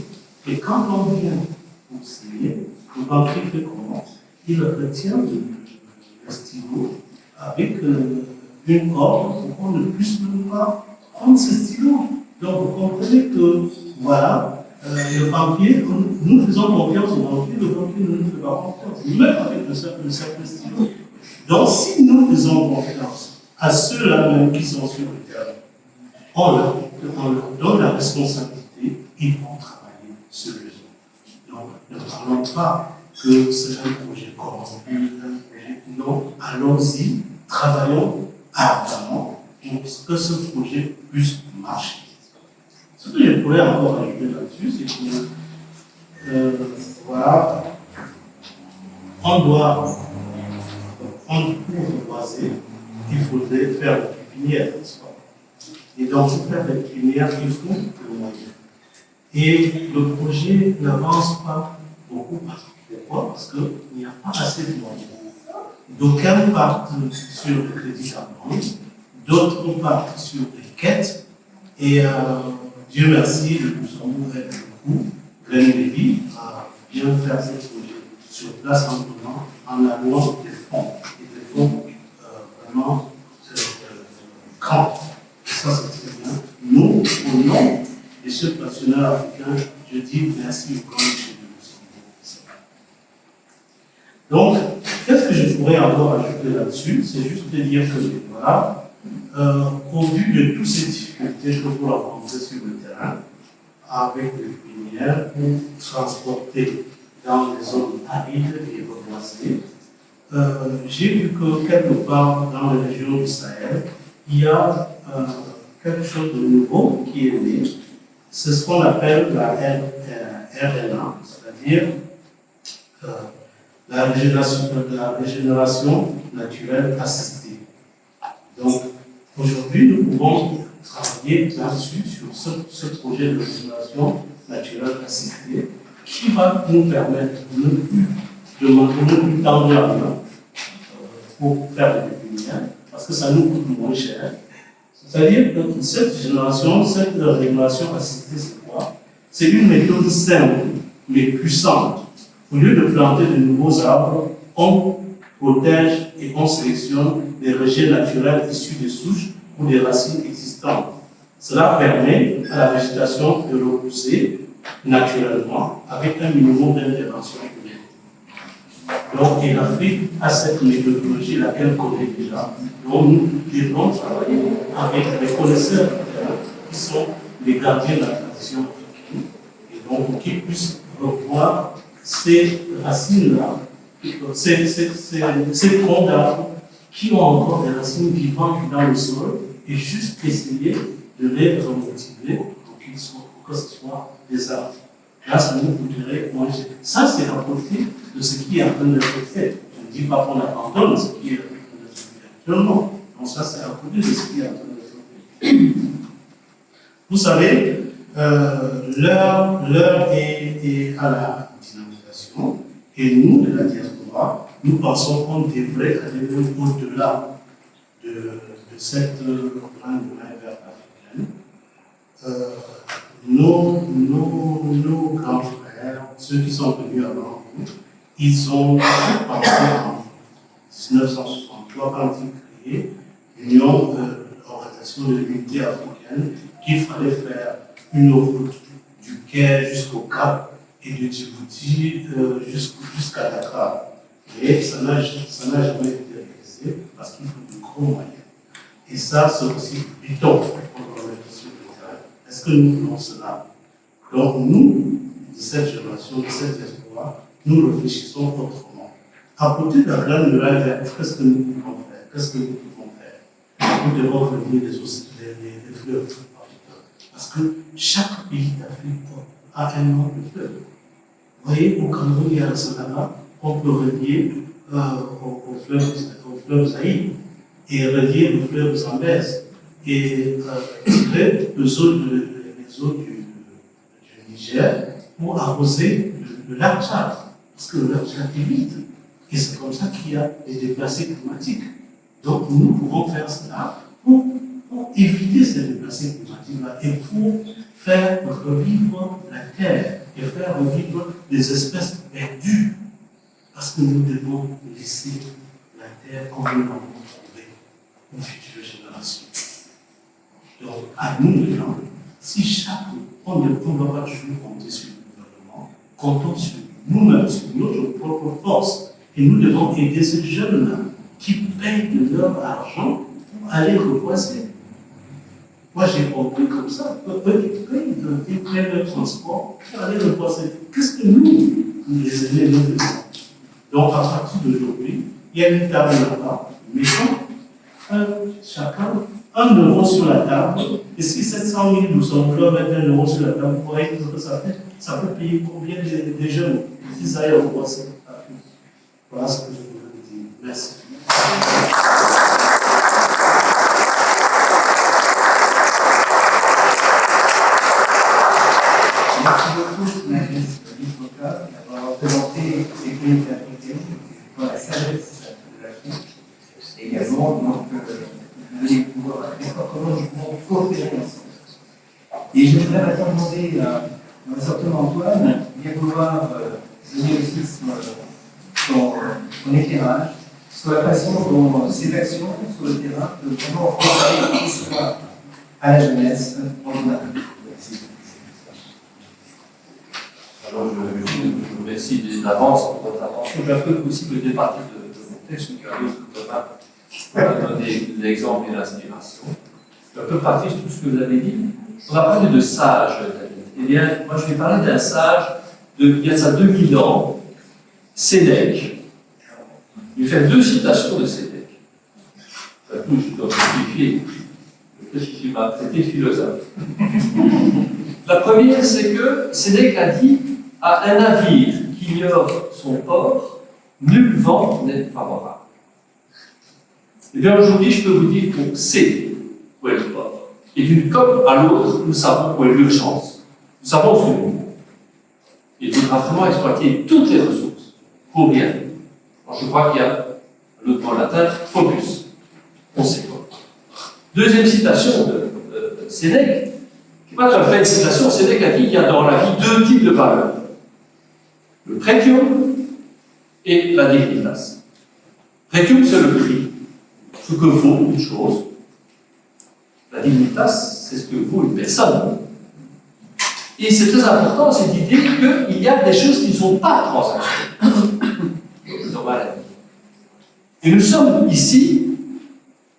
et quand on vient pour signer, le banquier fait comment? Il retient le stylo avec une corde pour qu'on ne puisse même pas prendre ce stylo. Donc vous comprenez que voilà, le banquier, nous faisons confiance au banquier, le banquier ne nous fait pas confiance, même avec le simple stylo. Donc si nous faisons confiance à ceux-là même qui sont sur le terrain, on leur donne la responsabilité, ils vont travailler sérieusement. Donc ne parlons pas que c'est un projet corrompu, un projet. Non, allons-y, travaillons ardemment pour que ce projet puisse marcher. Ce que je pourrais encore ajouter là-dessus, c'est que, voilà, on doit, pour reboiser, il faudrait faire des pépinières, n'est-ce pas? Et donc, pour faire des pépinières, il faut le moyen. Et le projet n'avance pas beaucoup. Pourquoi? Parce qu'il n'y a pas assez de moyens. D'aucuns partent sur le crédit à banque, d'autres partent sur les quêtes, et Dieu merci, le Luxembourg aide beaucoup. Glenn Levy a bien fait ce projet sur place en allouant des fonds, et des fonds vraiment grands. Et ça, c'est très bien. Nous, au nom de ce passionnat africain, je dis merci au grand monsieur de Luxembourg. Donc, qu'est-ce que je pourrais encore ajouter là-dessus? C'est juste de dire que, voilà, au vu de toutes ces difficultés que vous rencontrez sur le terrain, avec les pépinières, pour transporter dans les zones arides et reboisées, j'ai vu que quelque part dans les régions du Sahel, il y a quelque chose de nouveau qui est né. C'est ce qu'on appelle la RNA, c'est-à-dire la régénération naturelle assistée. Donc, aujourd'hui, nous pouvons travailler là-dessus, sur ce projet de régénération naturelle assistée, qui va nous permettre de ne plus tendre la main pour faire des pépinières, parce que ça nous coûte moins cher. C'est-à-dire que cette régénération assistée, c'est quoi? C'est une méthode simple, mais puissante. Au lieu de planter de nouveaux arbres, on protège et on sélectionne des rejets naturels issus des souches ou des racines existantes. Cela permet à la végétation de repousser naturellement avec un minimum d'intervention humaine. Donc, et l'Afrique a cette méthodologie, laquelle connaît déjà. Donc, nous devons travailler avec les connaisseurs qui sont les gardiens de la tradition africaine, et donc pour qu'ils puissent revoir ces racines-là, ces troncs d'arbres qui ont encore des racines vivantes dans le sol, et juste essayer de les remotiver pour que ce soit des arbres. Là, ça nous voudrait manger. Ça, c'est la portée de ce qui est en train d'être fait. Je ne dis pas qu'on abandonne ce qui est en train d'être fait actuellement. Donc ça, c'est la portée de ce qui est en train d'être fait. Vous savez, l'heure est à la dynamisation et nous, de la diaspora, nous pensons qu'on devrait aller au-delà de cette grande main verte africaine. Nos grands frères, ceux qui sont venus avant nous, ils ont pensé en 1963 quand ils créaient l'Union, l'Organisation de l'Unité africaine, qu'il fallait faire une route du Caire jusqu'au Cap et de Djibouti jusqu'à Dakar. Et ça n'a jamais été réalisé parce qu'il faut de gros moyens. Et ça, c'est aussi bidon pour remettre sur le terrain. Est-ce que nous voulons cela? Donc, nous, de cette génération, de cette diaspora, nous réfléchissons autrement. À côté de la grande muraille verte, qu'est-ce que nous pouvons faire? Qu'est-ce que nous pouvons faire? Nous devons revenir les fleuves africains. Parce que chaque pays d'Afrique a un nom de fleuve. Vous voyez, au Cameroun, il y a le Sanaba, on peut relier au fleuve Zaïre et relier le fleuve Zambèze et tirer les eaux du Niger pour arroser le lac Tchad. Parce que le lac Tchad est vide. Et c'est comme ça qu'il y a des déplacés climatiques. Donc nous pouvons faire cela pour éviter ces déplacés climatiques-là et pour faire revivre la terre et faire revivre les espèces perdues. Parce que nous devons laisser la terre comme nous l'avons trouvée aux futures générations. Donc, à nous les gens, si on ne va pas toujours compter sur le gouvernement, comptons sur nous-mêmes, sur notre propre force. Et nous devons aider ces jeunes-là qui payent de leur argent pour aller reboiser. Moi, j'ai compris comme ça. Eux, ils prennent le transport pour aller reboiser. Qu'est-ce que nous, les aînés, nous faisons? Donc, à partir d'aujourd'hui, il y a une table là-bas, mettons chacun 1 euro sur la table, et si 700 000 nous sommes là, mettre 1 euro sur la table, vous voyez ce que ça fait? Ça peut payer combien de jeunes s'ils aillent au procès? Voilà ce que je voulais dire. Merci. Merci beaucoup, Marie Foka, d'avoir présenté ces communautés africaines, dans la sagesse de l'Afrique, et également, donc, vous allez pouvoir voir comment nous pouvons coopérer ensemble. Et je voudrais maintenant demander à un certain Antoine, bien vouloir donner aussi son éclairage sur la façon dont ces actions sur le terrain peuvent vraiment coopérer l'histoire à la jeunesse en Afrique. Alors, je vous remercie d'avance pour votre attention. J'ai un peu aussi le départir de mon texte, car Thomas m'a donné l'exemple et l'inspiration. Je suis un peu partir sur tout ce que vous avez dit. On a parlé de sage, David. Eh bien, moi, je vais parler d'un sage il y a ça 2000 ans, Sénèque. Je vais faire 2 citations de Sénèque. Ça touche, je dois justifier le fait qu'il m'a traité philosophe. La première, c'est que Sénèque a dit à un navire qui ignore son port, nul vent n'est favorable. Et bien aujourd'hui, je peux vous dire qu'on sait où est le port. Et d'une côte à l'autre, nous savons où est l'urgence. Nous savons ce que nous voulons. Il faudra vraiment exploiter toutes les ressources pour bien. Alors je crois qu'il y a l'autre mot latin, focus. On sait quoi. Deuxième citation de Sénèque, qui n'est pas tout à fait une citation, Sénèque a dit qu'il y a dans la vie 2 types de valeurs. Le précium et la dignitas. Précium, c'est le prix, ce que vaut une chose. La dignitas, c'est ce que vaut une personne. Et c'est très important, cette idée qu'il y a des choses qui ne sont pas transactionnelles. C'est normal à dire. Et nous sommes ici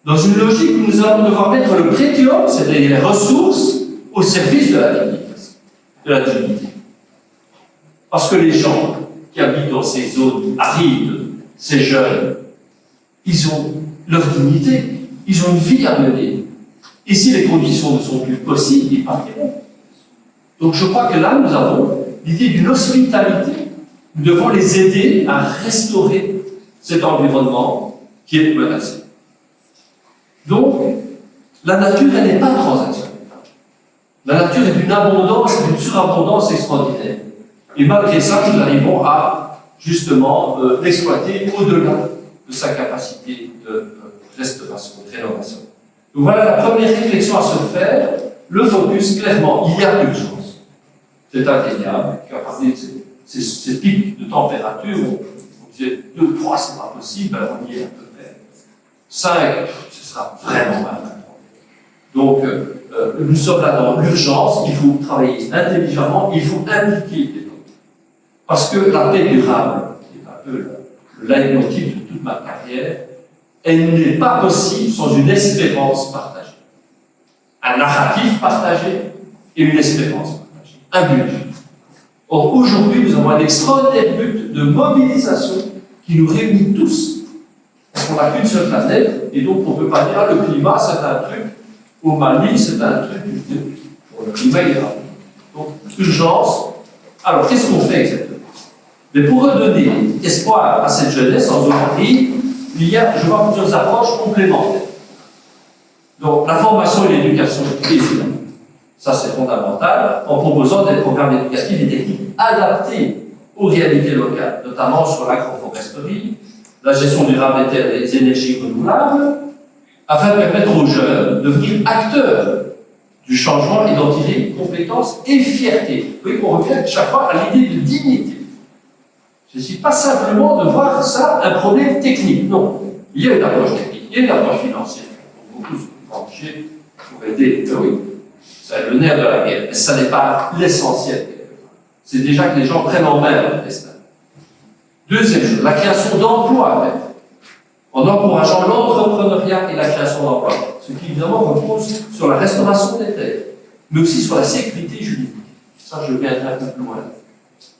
dans une logique où nous allons devoir mettre le précium, c'est-à-dire les ressources, au service de la dignité. Parce que les gens qui habitent dans ces zones arides, ces jeunes, ils ont leur dignité, ils ont une vie à mener. Et si les conditions ne sont plus possibles, ils partiront. Donc je crois que là, nous avons l'idée d'une hospitalité. Nous devons les aider à restaurer cet environnement qui est menacé. Donc, la nature, elle n'est pas transactionnelle. La nature est d'une abondance, d'une surabondance extraordinaire. Et malgré ça, nous arrivons à, justement, l'exploiter au-delà de sa capacité de restauration, de rénovation. Donc voilà la première réflexion à se faire. Le focus, clairement, il y a urgence. C'est indéniable. À partir de ces pics de température, on disait 2, 3, c'est pas possible, ben on y est à peu près. 5, ce sera vraiment mal. Donc, nous sommes là dans l'urgence, il faut travailler intelligemment, il faut impliquer les autres. Parce que la paix durable, qui est un peu le leitmotiv de toute ma carrière, elle n'est pas possible sans une espérance partagée. Un narratif partagé et une espérance partagée. Un but. Or, aujourd'hui, nous avons un extraordinaire but de mobilisation qui nous réunit tous. Parce qu'on n'a qu'une seule planète, et donc on ne peut pas dire ah, le climat, c'est un truc. Au Mali, c'est un truc, pour le climat, il est là. Donc, urgence. Alors, qu'est-ce qu'on fait exactement? Mais pour redonner espoir à cette jeunesse en zone grise, il y a, je vois, plusieurs approches complémentaires. Donc, la formation et l'éducation, évidemment. Ça, c'est fondamental, en proposant des programmes éducatifs et techniques adaptés aux réalités locales, notamment sur l'agroforesterie, la gestion durable des terres et des énergies renouvelables, afin de permettre aux jeunes de devenir acteurs du changement et d'en tirer compétences et fierté. Vous voyez qu'on revient chaque fois à l'idée de dignité. Je ne suis pas simplement de voir ça un problème technique, non. Il y a une approche technique, il y a une approche financière. Beaucoup sont branchés pour aider, oui, c'est le nerf de la guerre, mais ça n'est pas l'essentiel. C'est déjà que les gens prennent en main leur destin. Deuxième chose, la création d'emplois, même. En encourageant l'entrepreneuriat et la création d'emplois, ce qui évidemment repose sur la restauration des terres, mais aussi sur la sécurité juridique. Ça, je viendrai un peu plus loin.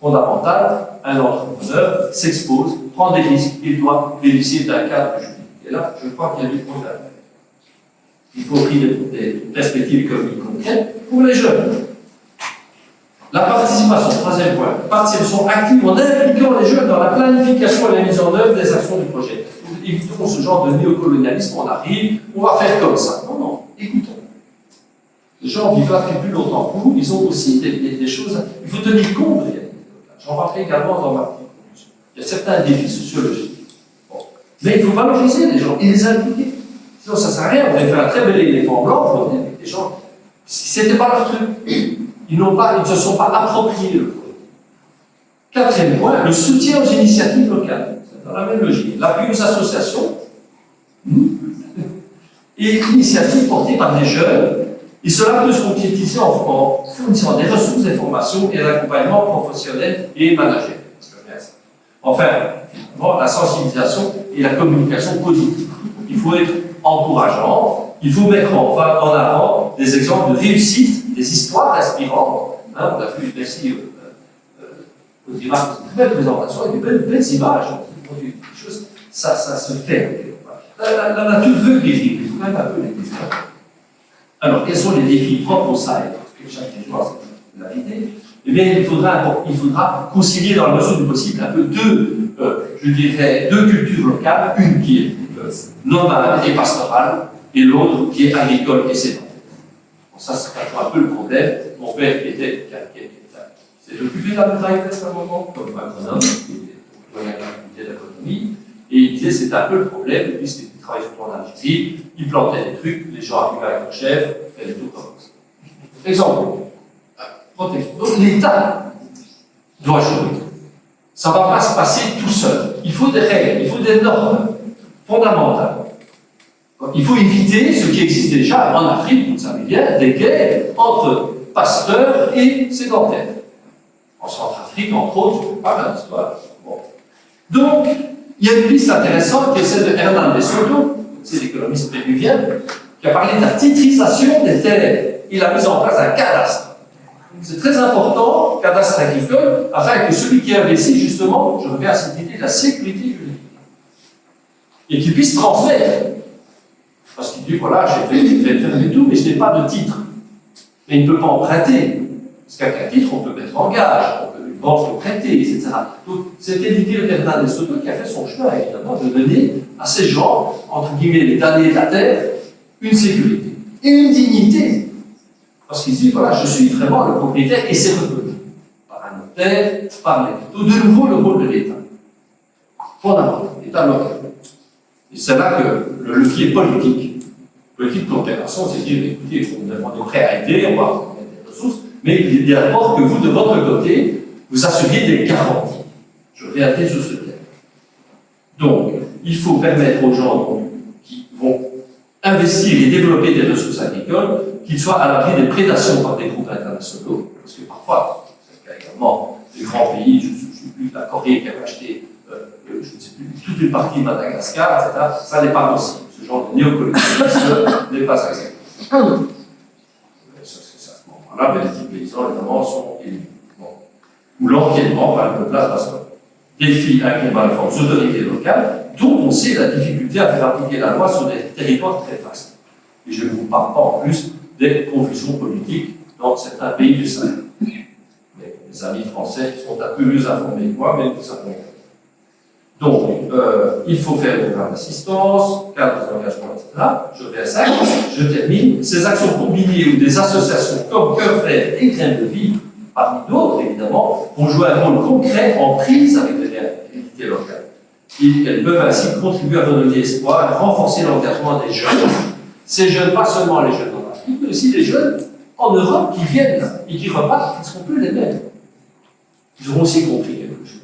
Fondamental, un entrepreneur s'expose, prend des risques, il doit bénéficier d'un cadre juridique. Et là, je crois qu'il y a du progrès à faire. Il faut offrir des perspectives économiques concrètes pour les jeunes. La participation, troisième point, participation active en impliquant les jeunes dans la planification et la mise en œuvre des actions du projet. Évitons ce genre de néocolonialisme, on arrive, on va faire comme ça. Non, non, écoutons. Les gens vivent là depuis plus longtemps que vous, ils ont aussi des choses. Il faut tenir compte des réalités locales. J'en parlerai également dans ma petite conclusion. Il y a certains défis sociologiques. Bon. Mais il faut valoriser les gens et les impliquer. Sinon, ça ne sert à rien. On avait fait un très bel éléphant blanc, on avec des gens. Ce n'était pas leur truc. Ils ne se sont pas appropriés le projet. Quatrième point, le soutien aux initiatives locales. Dans la même logique. L'appui aux associations et initiatives portées par des jeunes, et cela peut se concrétiser en fournissant des ressources, des formations et un accompagnement professionnel et managérial. Enfin, finalement, la sensibilisation et la communication positive. Il faut être encourageant, il faut mettre en avant des exemples de réussite, des histoires inspirantes. Hein, on a vu, merci au Dimas, une très belle présentation et de belles images. Ça se fait. La nature veut guérir, il faut même un peu les guérir. Alors, quels sont les défis propres au Sahel? Parce que chaque territoire, c'est la réalité. Eh bien, il faudra concilier dans la mesure du possible un peu deux cultures locales, une qui est nomade et pastorale, et l'autre qui est agricole et sédentaire. Bon, ça, c'est un peu le problème. Mon père s'est occupé de la maîtrise à un moment, comme agronome, qui était doyen de la faculté d'agronomie, et il disait c'est un peu le problème, puisqu'il travaillait surtout en Algérie, il plantait des trucs, les gens arrivaient avec leur chef, faisaient tout comme ça. Exemple, protection. Donc l'État doit jouer. Ça ne va pas se passer tout seul. Il faut des règles, il faut des normes fondamentales. Il faut éviter ce qui existe déjà en Afrique, vous le savez bien, des guerres entre pasteurs et sédentaires. En Centrafrique, entre autres, je ne fais pas l'histoire. Bon. Donc, il y a une piste intéressante qui est celle de Hernán de Soto, c'est l'économiste péruvien, qui a parlé de la titrisation des terres. Il a mis en place un cadastre. C'est très important, cadastre agricole, afin que celui qui investit, justement, je reviens à cette idée de la sécurité juridique, et qu'il puisse transmettre. Parce qu'il dit, voilà, j'ai fait tout, mais je n'ai pas de titre. Mais il ne peut pas emprunter. Parce qu'avec un titre, on peut mettre en gage, une banque peut prêter, etc. Donc, c'était l'idée de Bernard Soto qui a fait son chemin, évidemment, de donner à ces gens, entre guillemets, les damnés de la terre, une sécurité et une dignité. Parce qu'il dit, voilà, je suis vraiment le propriétaire, et c'est reconnu par un notaire, par l'État. De nouveau, le rôle de l'État. Fondamental, l'État local. Et c'est là que le levier politique coopération, c'est dire, écoutez, on est prêt à aider, on va mettre des ressources, mais il est d'abord que vous, de votre côté, vous assuriez des garanties. Je reviendrai sur ce thème. Donc, il faut permettre aux gens qui vont investir et développer des ressources agricoles qu'ils soient à l'abri des prédations par des groupes internationaux, parce que parfois, c'est le cas également des grands pays, je ne sais plus, la Corée qui a acheté, je ne sais plus, toute une partie de Madagascar, etc., ça n'est pas possible. Ce genre de néocolonialisme n'est pas acceptable. À ce moment-là, les paysans, évidemment, sont élus. Bon. Ou l'enquêtement par le peuple défie un combat de force autorité locale, dont on sait la difficulté à faire appliquer la loi sur des territoires très vastes. Et je ne vous parle pas en plus des confusions politiques dans certains pays du Sahel. Les amis français sont un peu mieux informés que moi, mais nous savons. Donc, il faut faire des programmes d'assistance, cadre d'engagement, etc. Je reviens à ça, je termine. Ces actions combinées ou des associations comme Cœur Vert et Graines de Vie, parmi d'autres évidemment, vont jouer un rôle concret en prise avec les réalités locales. Elles peuvent ainsi contribuer à redonner espoir, à renforcer l'engagement des jeunes. Ces jeunes, pas seulement les jeunes en Afrique, mais aussi les jeunes en Europe qui viennent et qui repartent, qui ne seront plus les mêmes. Ils auront aussi compris quelque chose.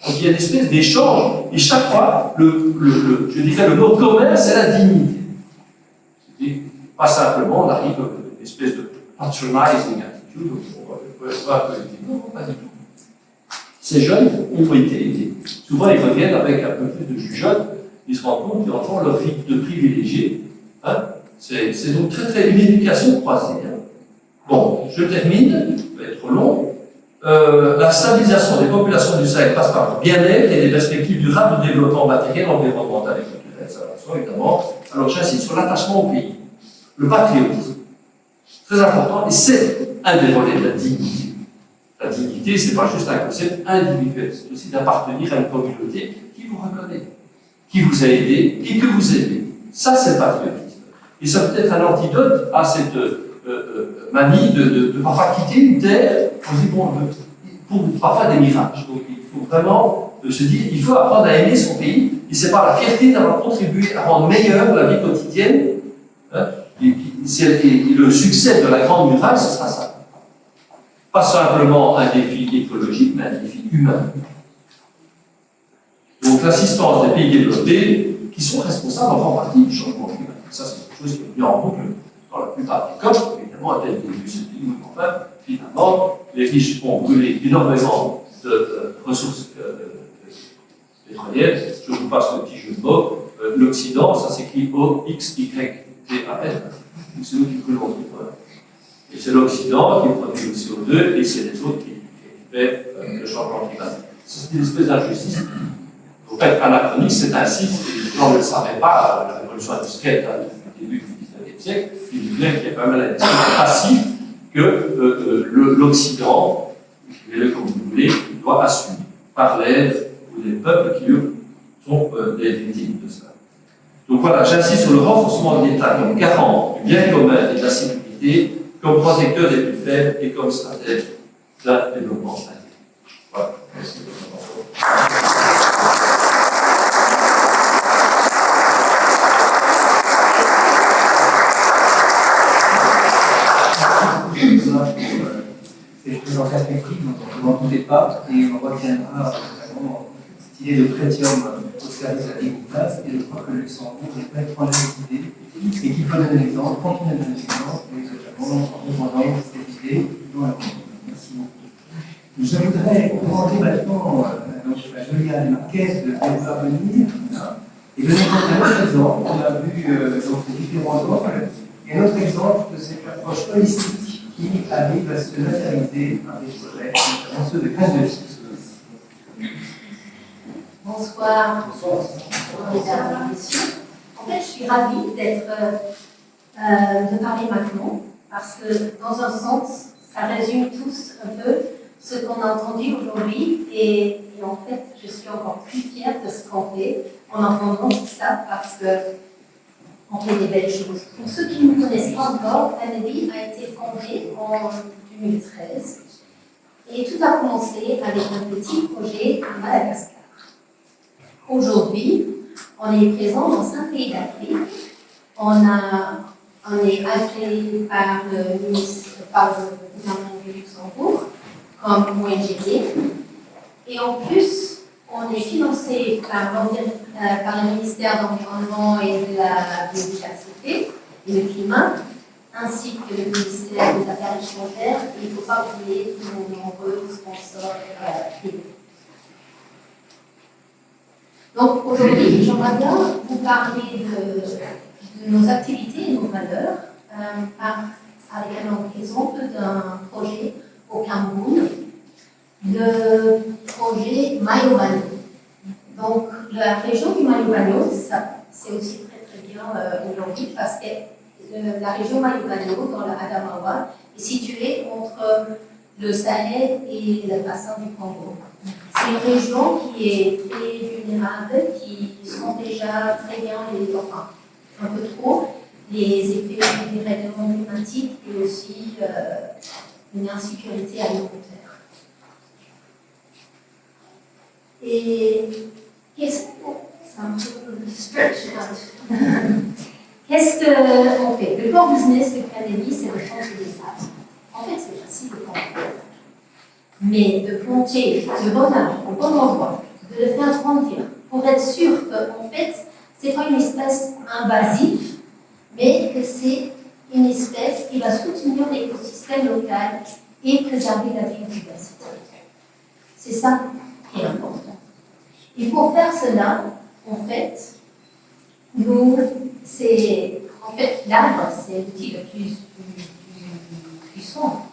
Donc il y a une espèce d'échange, et chaque fois, je dirais, le mot commun, c'est la dignité. C'est-à-dire, pas simplement, on arrive à une espèce de patronizing attitude, on va non, pas du tout. Ces jeunes ont été aidés. Souvent, ils reviennent avec un peu plus de jugeote, ils se rendent compte qu'ils ont leur vie de privilégiés. Hein? C'est donc une éducation croisée. Hein? Bon, je termine, ça va être trop long. La stabilisation des populations du Sahel passe par le bien-être et des perspectives durables de développement matériel, environnemental et culturel, ça va soi, évidemment. Alors j'insiste sur l'attachement au pays, le patriotisme, très important, et c'est un des volets de la dignité. La dignité, c'est pas juste un concept individuel, c'est aussi d'appartenir à une communauté qui vous reconnaît, qui vous a aidé et que vous aimez. Ça, c'est le patriotisme. Et ça peut être un antidote à cette manie de parfois quitter une terre, on se dit, bon, pour parfois des mirages. Donc il faut vraiment se dire, il faut apprendre à aimer son pays, et c'est par la fierté d'avoir contribué à rendre meilleure la vie quotidienne. Hein, et le succès de la Grande Muraille, ce sera ça. Pas simplement un défi écologique, mais un défi humain. Donc l'assistance des pays développés, qui sont responsables en grande partie du changement climatique. Ça, c'est quelque chose qui est bien en compte dans la plupart des COP, évidemment, à tel début, c'est dit, enfin, finalement, les riches ont brûlé énormément de ressources pétrolières. Je vous passe le petit jeu de mots. L'Occident, ça s'écrit O-X-Y-T-A-N. C'est nous qui brûlons le pétrole. Et c'est l'Occident qui produit le CO2 et c'est les autres qui récupèrent le changement climatique. C'est une espèce d'injustice. En fait, anachronique, c'est ainsi, on ne le savait pas, la révolution industrielle depuis le début du XIXe siècle, il est clair qu'il y a quand même un espèce passif que l'Occident, comme vous voulez, doit assumer par l'aide ou des peuples qui, eux, sont des victimes de ça. Donc voilà, j'insiste sur le renforcement de l'État comme garant du bien commun et de la sécurité, comme protecteur des plus faibles et comme stratège d'un développement intégral. Voilà. Merci de votre attention. C'est très en perspective, donc on n'en doutait pas, et on retiendra vraiment cette idée de prétium au service de la vie en place, et je crois que le Luxembourg n'est pas étranger à cette idée, et qu'il faut donner l'exemple, continuer à donner l'exemple, et notamment en répondant cette idée dans la vie. Merci beaucoup. Je voudrais commenter maintenant la jolie Marquez de parvenir, et donner un autre exemple. On a vu donc, les différents angles, et un autre exemple de cette approche holistique qui arrive à se matérialiser par des projets, notamment ceux de Graines de Vie. Bonsoir, mesdames et messieurs. En fait, je suis ravie d'être de parler maintenant, parce que dans un sens, ça résume tous un peu ce qu'on a entendu aujourd'hui, et en fait, je suis encore plus fière de ce qu'on fait en entendant tout ça, parce que on fait des belles choses. Pour ceux qui ne me connaissent pas encore, Planet a été fondée en 2013, et tout a commencé avec un petit projet à Madagascar. Aujourd'hui, on est présent dans 5 pays d'Afrique. On est agréé par le gouvernement du Luxembourg comme ONG. Et en plus, on est financé par le ministère de l'Environnement et de la Biodiversité et le Climat, ainsi que le ministère des Affaires étrangères. Et il ne faut pas oublier nos nombreux sponsors privés. Donc aujourd'hui, j'aimerais bien vous parler de nos activités et nos valeurs avec un exemple d'un projet au Cameroun, le projet Mayo-Bano. Donc la région du Mayo-Bano, c'est aussi très bien aujourd'hui parce que la région Mayo-Bano dans la Adamawa est située entre le Sahel et le bassin du Congo. C'est une région qui est très vulnérable, qui sont déjà très bien, enfin un peu trop, les effets du dérèglement climatique et aussi une insécurité alimentaire. Et qu'est-ce qu'on fait? Le core business de Canady, c'est le change des arbres. En fait, c'est facile de comprendre. Mais de planter le bon arbre au bon endroit, de le faire grandir, pour être sûr qu'en fait, ce n'est pas une espèce invasive, mais que c'est une espèce qui va soutenir l'écosystème local et préserver la biodiversité. C'est ça qui est important. Et pour faire cela, en fait, l'arbre, c'est l'outil le plus puissant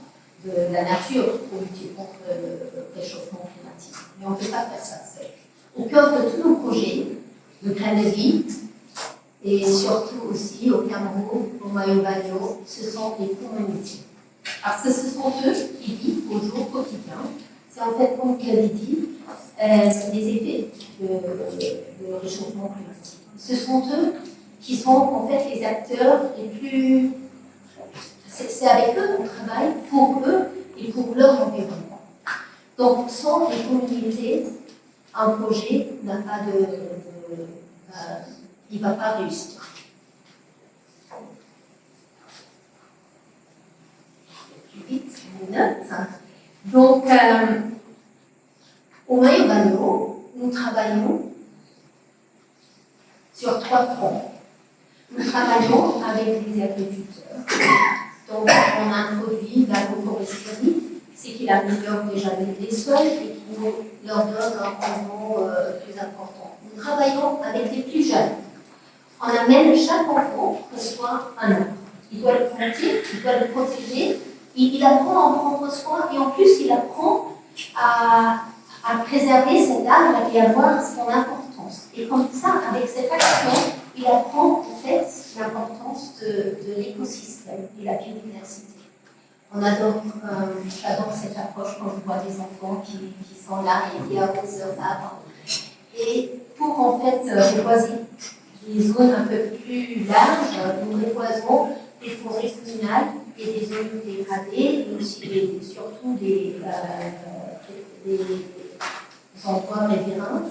de la nature pour lutter contre le réchauffement climatique. Mais on ne peut pas faire ça seul. Au cœur de tous nos projets de graines de vie, et surtout aussi au Cameroun, au Mayo-Bano, ce sont les communautés. Parce que ce sont eux qui vivent au jour quotidien. C'est en fait, comme je l'ai dit, les effets de réchauffement climatique. Ce sont eux qui sont en fait les acteurs les plus... C'est avec eux qu'on travaille, pour eux et pour leur environnement. Donc, sans les communautés, un projet n'a pas il ne va pas réussir. Plus vite, mes notes. Donc, au Mayo-Bano, nous travaillons sur 3 fronts. Nous travaillons avec les agriculteurs. Donc, on a introduit l'agroforesterie, c'est qu'il améliore déjà les sols et qui nous leur donne un rendement plus important. Nous travaillons avec les plus jeunes. On amène chaque enfant reçoit un arbre. Il doit le planter, il doit le protéger, il apprend à en prendre soin et en plus il apprend à préserver cet arbre et à voir son importance. Et comme ça, avec cette action, il apprend en fait l'importance de l'écosystème et la biodiversité. J'adore cette approche quand je vois des enfants qui sont là et qui arrosent leurs arbres. Et pour en fait reboiser des zones un peu plus larges, nous reboisons des forêts communales et des zones dégradées, et aussi surtout des endroits riverains.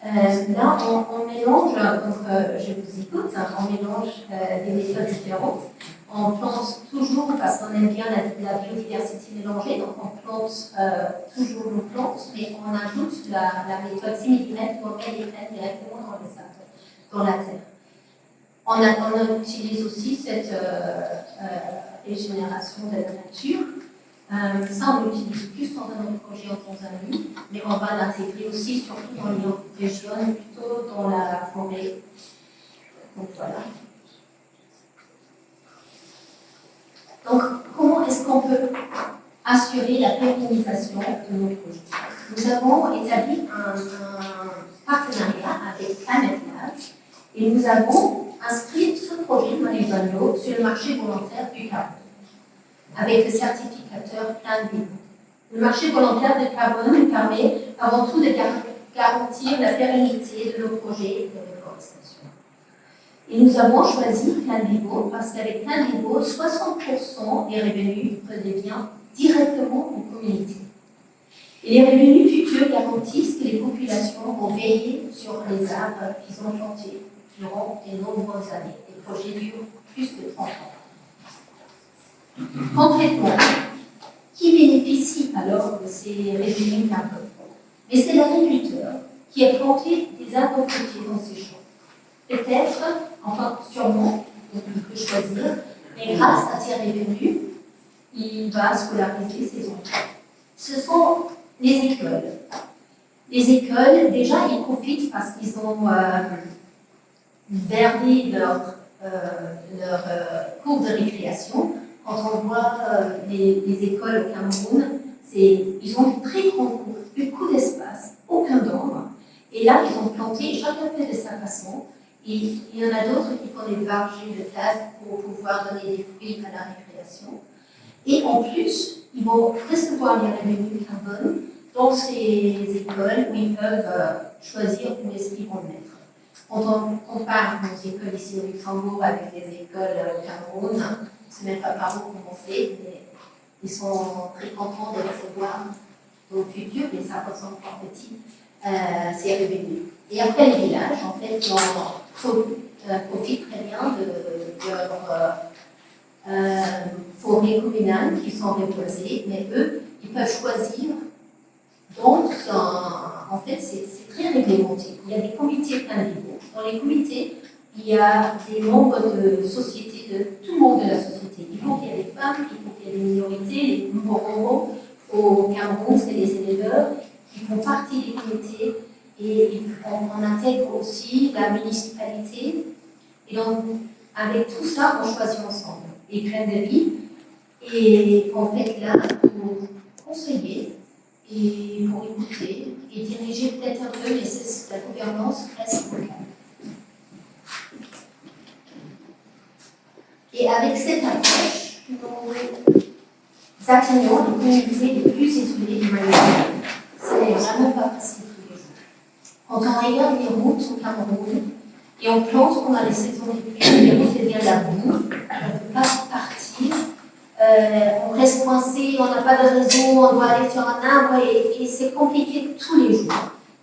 Là, on mélange, donc je vous écoute, on mélange des méthodes différentes. On plante toujours, parce qu'on aime bien la biodiversité mélangée, donc on plante toujours nos plantes, mais on ajoute la méthode 6 mm où on met les graines directement dans le sable, dans la terre. On utilise aussi cette régénération de la nature. Ça, on l'utilise plus dans un autre projet en Tanzanie, mais on va l'intégrer aussi, surtout dans les régions, plutôt dans la forêt. Donc voilà. Donc, comment est-ce qu'on peut assurer la pérennisation de nos projets? Nous avons établi un partenariat avec Planet Labs et nous avons inscrire ce projet de Manuel sur le marché volontaire du carbone, avec le certificateur Plan Vivo. Le marché volontaire du carbone permet avant tout de garantir la pérennité de nos projets de reforestation. Et nous avons choisi Plan Vivo parce qu'avec Plan Vivo, 60% des revenus reviennent directement aux communautés. Et les revenus futurs garantissent que les populations vont veiller sur les arbres qu'ils ont plantés durant de nombreuses années. Les projets durent plus de 30 ans. Concrètement, qui bénéficie alors de ces revenus carbone? Mais c'est l'agriculteur qui a planté des arbres fruitiers dans ses champs. Peut-être, enfin sûrement, il peut choisir, mais grâce à ces revenus, il va scolariser ses enfants. Ce sont les écoles. Les écoles, déjà, ils profitent parce qu'ils ont verdé leur cours de récréation. Quand on voit les écoles au Cameroun, ils ont de très grands cours, beaucoup d'espace, aucun d'ombre. Et là, ils ont planté, chacun fait de sa façon. Et il y en a d'autres qui font des vargées de classe pour pouvoir donner des fruits à la récréation. Et en plus, ils vont recevoir les revenus carbone dans ces écoles où ils peuvent choisir où est-ce qu'ils vont le mettre. Quand on compare nos écoles ici au Luxembourg avec les écoles au Cameroun, on ne sait même pas par où commencer, mais ils sont très contents de recevoir au futur, mais ça ressemble encore petit, ces revenus. Et après, les villages, en fait, profitent très bien de leur forêts communales qui sont reposées, mais eux, ils peuvent choisir. Donc, en fait, c'est très réglementé. Il y a des comités plein niveau. Dans les comités, il y a des membres de société, de tout le monde de la société. Il faut qu'il y ait des femmes, il faut qu'il y ait des minorités, les Morons, au Cameroun, c'est les éleveurs, qui font partie des comités, et on intègre aussi la municipalité. Et donc, avec tout ça, on choisit ensemble les graines de vie. Et en fait, là, pour conseiller et pour écouter et diriger peut-être un peu, mais la gouvernance reste locale. Et avec cette approche, nous atteignons les communautés les plus isolées du Mali. Ce n'est vraiment pas facile tous les jours. Quand on regarde les routes au Cameroun et on plante pendant les saisons des pluies, les routes deviennent la boue, on ne peut pas partir. On reste coincé, on n'a pas de réseau, on doit aller sur un arbre et c'est compliqué tous les jours.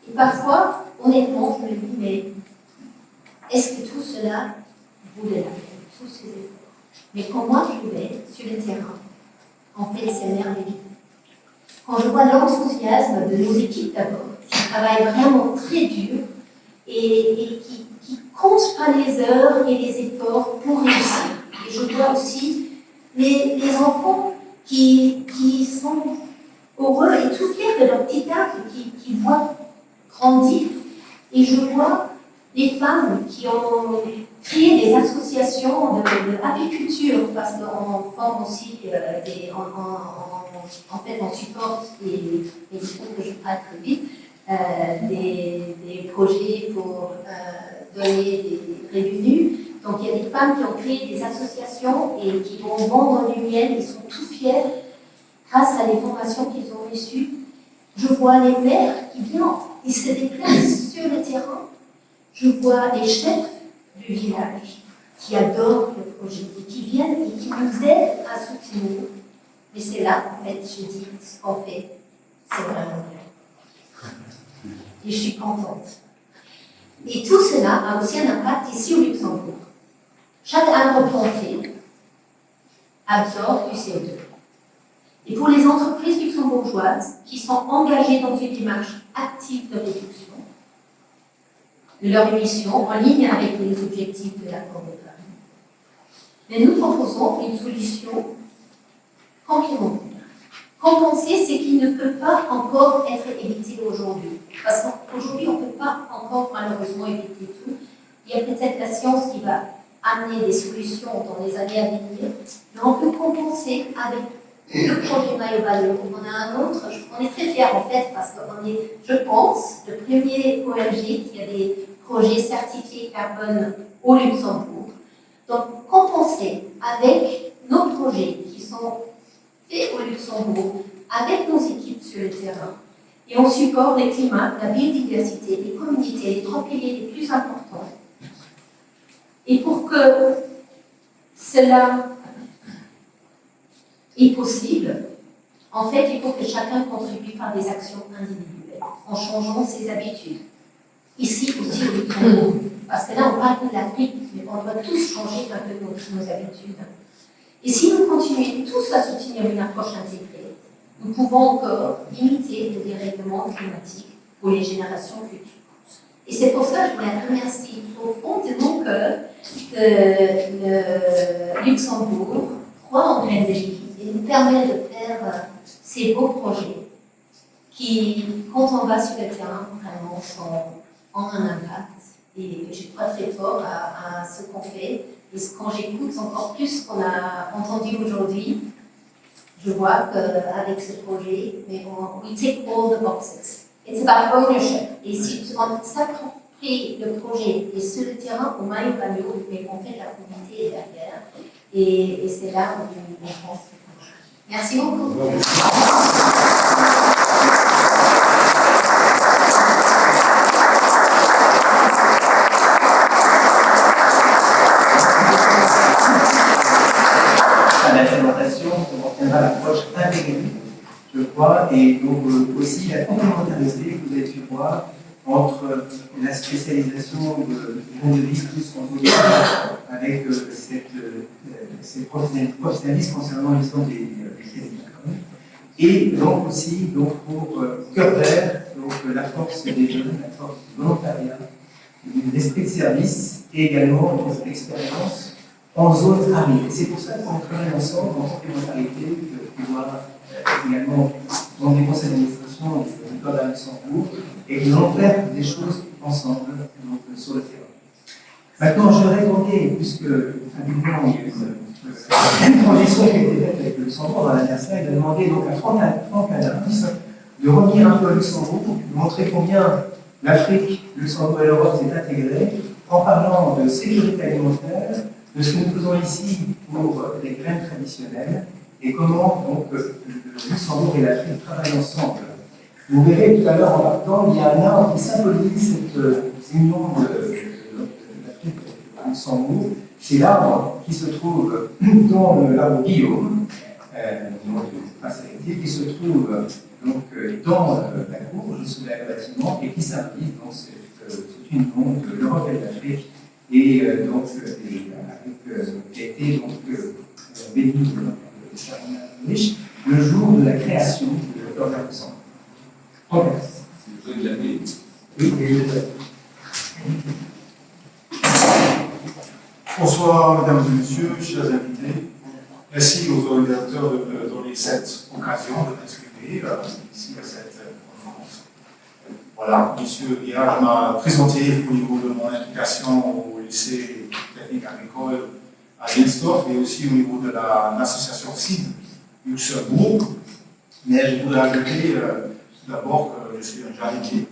Et parfois, honnêtement, je me dis, mais est-ce que tout cela vaut la peine, tous ces efforts? Mais quand moi je vais sur le terrain, en fait, c'est merveilleux. Quand je vois l'enthousiasme de nos équipes d'abord, qui travaillent vraiment très dur et qui comptent pas les heures et les efforts pour réussir. Et je vois aussi les enfants qui sont heureux et tout fiers de leur petit arbre, qui voient grandir. Et je vois les femmes qui ont créé des associations d'apiculture, parce qu'on forme aussi en fait, on supporte et je trouve que je parle très vite, des projets pour donner des revenus. Donc il y a des femmes qui ont créé des associations et qui vont vendre du miel, ils sont tout fiers grâce à les formations qu'ils ont reçues. Je vois les maires qui viennent, ils se déplacent sur le terrain. Je vois les chefs du village qui adorent le projet et qui viennent et qui nous aident à soutenir. Mais c'est là, en fait, je dis, ce qu'on fait, c'est vraiment bien. Et je suis contente. Et tout cela a aussi un impact ici au Luxembourg. Chaque arbre planté absorbe du CO2. Et pour les entreprises luxembourgeoises qui sont engagées dans une démarche active de réduction de leurs émissions en ligne avec les objectifs de l'accord de Paris, mais nous proposons une solution complémentaire. Compenser ce qui ne peut pas encore être évité aujourd'hui. Parce qu'aujourd'hui, on ne peut pas encore malheureusement éviter tout. Il y a peut-être la science qui va amener des solutions dans les années à venir, mais on peut compenser avec le projet Mayo-Ballo. On a un autre, on est très fiers en fait, parce qu'on est, je pense, le premier ONG qui a des projets certifiés carbone au Luxembourg. Donc, compenser avec nos projets qui sont faits au Luxembourg, avec nos équipes sur le terrain, et on supporte le climat, la biodiversité, les communautés, les trois piliers les plus importants. Et pour que cela est possible, en fait, il faut que chacun contribue par des actions individuelles, en changeant ses habitudes. Ici aussi au Luxembourg, parce que là on parle de l'Afrique, mais on doit tous changer un peu nos habitudes. Et si nous continuons tous à soutenir une approche intégrée, nous pouvons encore limiter le dérèglement climatique pour les générations futures. Et c'est pour ça que je voulais remercier au fond de mon cœur que le Luxembourg croit en graines de vie et nous permet de faire ces beaux projets qui, quand on va sur le terrain, vraiment ont un impact. Et je crois très fort à ce qu'on fait. Et quand j'écoute encore plus ce qu'on a entendu aujourd'hui, je vois qu'avec ce projet, we tick all the boxes. It's about ownership. Et si on s'approprie le projet et sur le terrain, au maillot maillot, mais on fait la communauté derrière. Et c'est là où on pense. Merci beaucoup. À la présentation, on retiendra l'approche intégrée, je crois, et donc aussi la complémentarité que vous avez pu voir entre la spécialisation de vie plus en avec ces professionnalistes concernant l'histoire des crédits. Et donc aussi, donc, pour Cœur Vert, donc, la force des jeunes, la force du volontariat, l'esprit de service et également l'expérience en zone aride. C'est pour ça qu'on travaille ensemble en complémentarité de pouvoir également dans des conseils d'administration du Code à Luxembourg et que nous allons faire des choses ensemble donc, sur le terrain. Maintenant, je voudrais demander, puisque habituellement il y a une transition qui a été faite avec le Luxembourg dans l'anniversaire, de demander donc à Franck Adams de revenir un peu au Luxembourg, de montrer combien l'Afrique, le Luxembourg et l'Europe s'est intégrés en parlant de sécurité alimentaire, de ce que nous faisons ici pour les graines traditionnelles et comment donc, le Luxembourg et l'Afrique travaillent ensemble. Vous verrez tout à l'heure en partant, il y a un arbre qui symbolise cette union de l'Afrique et du Luxembourg. C'est l'arbre qui se trouve dans l'arbre Guillaume, qui se trouve donc, dans la cour, juste sous le bâtiment, et qui symbolise donc cette union de l'Europe et de l'Afrique. Et donc, qui a été donc béni de Sharon Riche le jour de la création de Cœur Vert Luxembourg. C'est le jeu de la vie. Oui, et Bonsoir, mesdames et messieurs, chers invités. Merci aux organisateurs de me donner cette occasion de m'exprimer ici à cette conférence. Voilà, monsieur Guillard m'a présenté au niveau de mon implication au lycée technique agricole à Jensdorf et aussi au niveau de l'association CID Luxembourg. Mais je voudrais ajouter tout d'abord que je suis un jardinier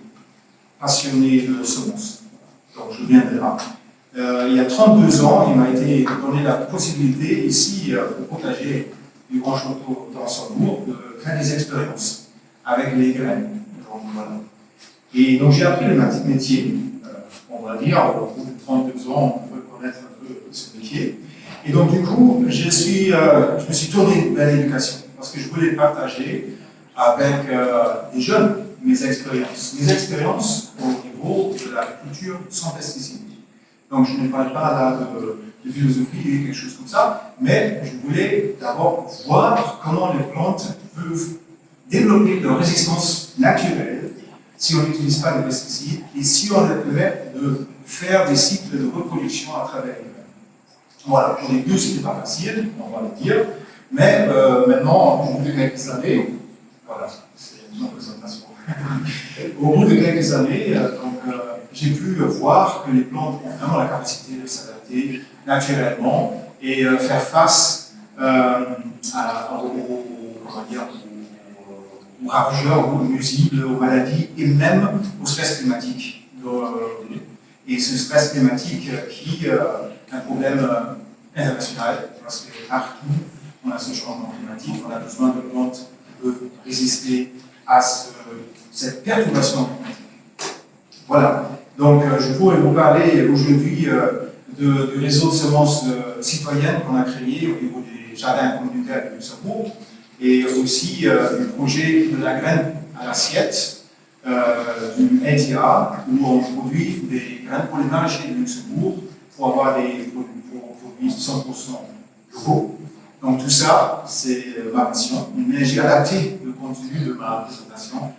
passionné de semences. Donc je viens de là. Il y a 32 ans, il m'a été donné la possibilité ici au potager du Grand Château d'Ansembourg de faire des expériences avec les graines. Donc, voilà. Et donc j'ai appris le métier, on va dire, au bout de 32 ans, on peut connaître un peu ce métier. Et donc du coup, je me suis tourné vers l'éducation, parce que je voulais partager avec les jeunes mes expériences au niveau de l'agriculture sans pesticides. Donc je ne parle pas là de philosophie et quelque chose comme ça, mais je voulais d'abord voir comment les plantes peuvent développer leur résistance naturelle si on n'utilise pas de pesticides et si on est permet de faire des cycles de reproduction à travers les graines. Voilà, au début c'était pas facile, on va le dire, mais maintenant, au bout de quelques années, voilà, c'est une présentation. Au bout de quelques années, j'ai pu voir que les plantes ont vraiment la capacité de s'adapter naturellement et faire face aux ravageurs, aux nuisibles, aux maladies et même au stress climatique. et ce stress climatique qui est un problème international, parce que partout on a ce changement climatique, on a besoin de plantes qui peuvent résister à cette perturbation climatique. Voilà, donc je pourrais vous parler aujourd'hui du réseau de semences citoyennes qu'on a créé au niveau des jardins communautaires de Luxembourg, et aussi du projet de la graine à l'assiette, du NTA, où on produit des graines pour les maraîchers de Luxembourg pour avoir des produits 100% locaux. Donc tout ça, c'est ma mission, mais j'ai adapté le contenu de ma présentation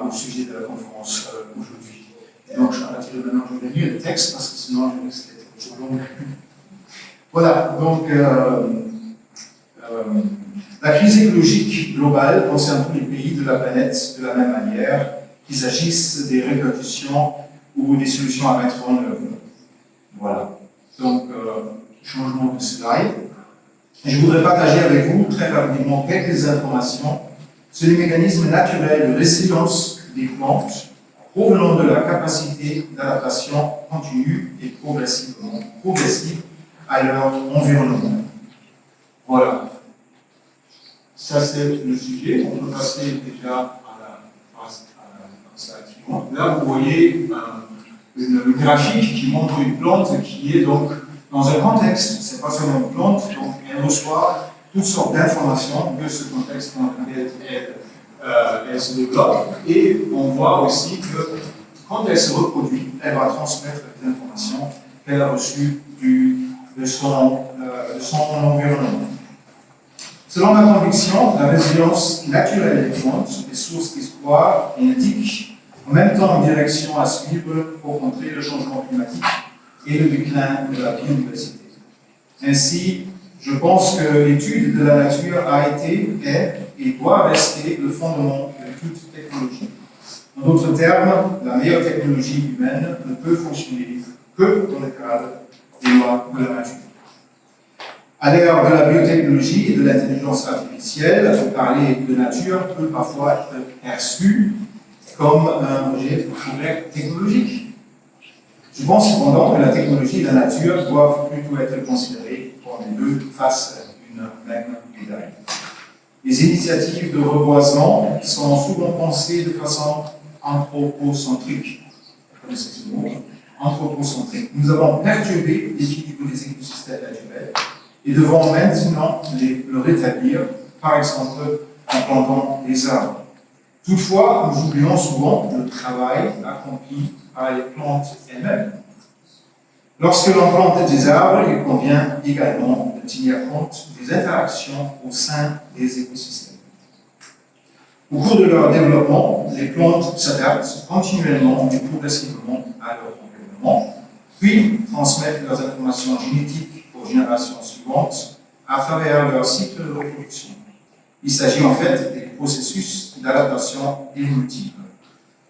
au sujet de la conférence aujourd'hui. Et donc à partir de maintenant, je vais lire le texte parce que sinon je risque d'être trop long. Voilà, donc la crise écologique globale concerne tous les pays de la planète de la même manière, qu'il s'agisse des répercussions ou des solutions à mettre en œuvre. Voilà. Donc, changement de slide. Et je voudrais partager avec vous très rapidement quelques informations sur les mécanismes naturels de résilience des plantes provenant de la capacité d'adaptation continue et progressive à leur environnement. Voilà. Ça, c'est le sujet. On peut passer déjà à la slide suivante. Là, vous voyez une graphique qui montre une plante qui est donc dans un contexte, c'est pas seulement une plante, donc elle reçoit toutes sortes d'informations de ce contexte dans lequel elle se développe. Et on voit aussi que quand elle se reproduit, elle va transmettre les informations qu'elle a reçues de son environnement. Selon ma conviction, la résilience naturelle des plantes est source d'espoir et indique en même temps une direction à suivre pour contrer le changement climatique et le déclin de la biodiversité. Ainsi, je pense que l'étude de la nature a été, est et doit rester le fondement de toute technologie. En d'autres termes, la meilleure technologie humaine ne peut fonctionner que dans le cadre des lois de la nature. À l'ère de la biotechnologie et de l'intelligence artificielle, parler de nature peut parfois être perçu comme un objet de progrès technologique. Je pense cependant que la technologie et la nature doivent plutôt être considérées comme les deux faces d'une même médaille. Les initiatives de reboisement sont souvent pensées de façon anthropocentrique. Vous connaissez ce mot, anthropocentrique. Nous avons perturbé l'équilibre des écosystèmes naturels et devons maintenant le rétablir, par exemple en plantant des arbres. Toutefois, nous oublions souvent le travail accompli par les plantes elles-mêmes. Lorsque l'on plante des arbres, il convient également de tenir compte des interactions au sein des écosystèmes. Au cours de leur développement, les plantes s'adaptent continuellement et progressivement à leur environnement, puis transmettent leurs informations génétiques aux générations suivantes à travers leur cycle de reproduction. Il s'agit en fait des processus d'adaptation évolutive.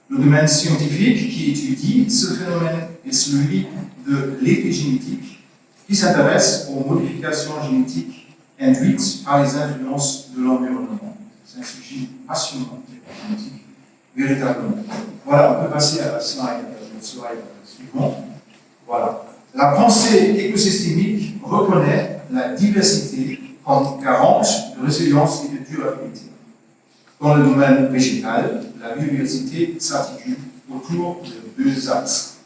Le domaine scientifique qui étudie ce phénomène est celui de l'épigénétique, qui s'intéresse aux modifications génétiques induites par les influences de l'environnement. C'est un sujet passionnant, l'épigénétique, véritablement. Voilà, on peut passer à la slide suivante. Voilà. La pensée écosystémique reconnaît la diversité comme garante de résilience et de durabilité. Dans le domaine végétal, la biodiversité s'articule autour de deux axes.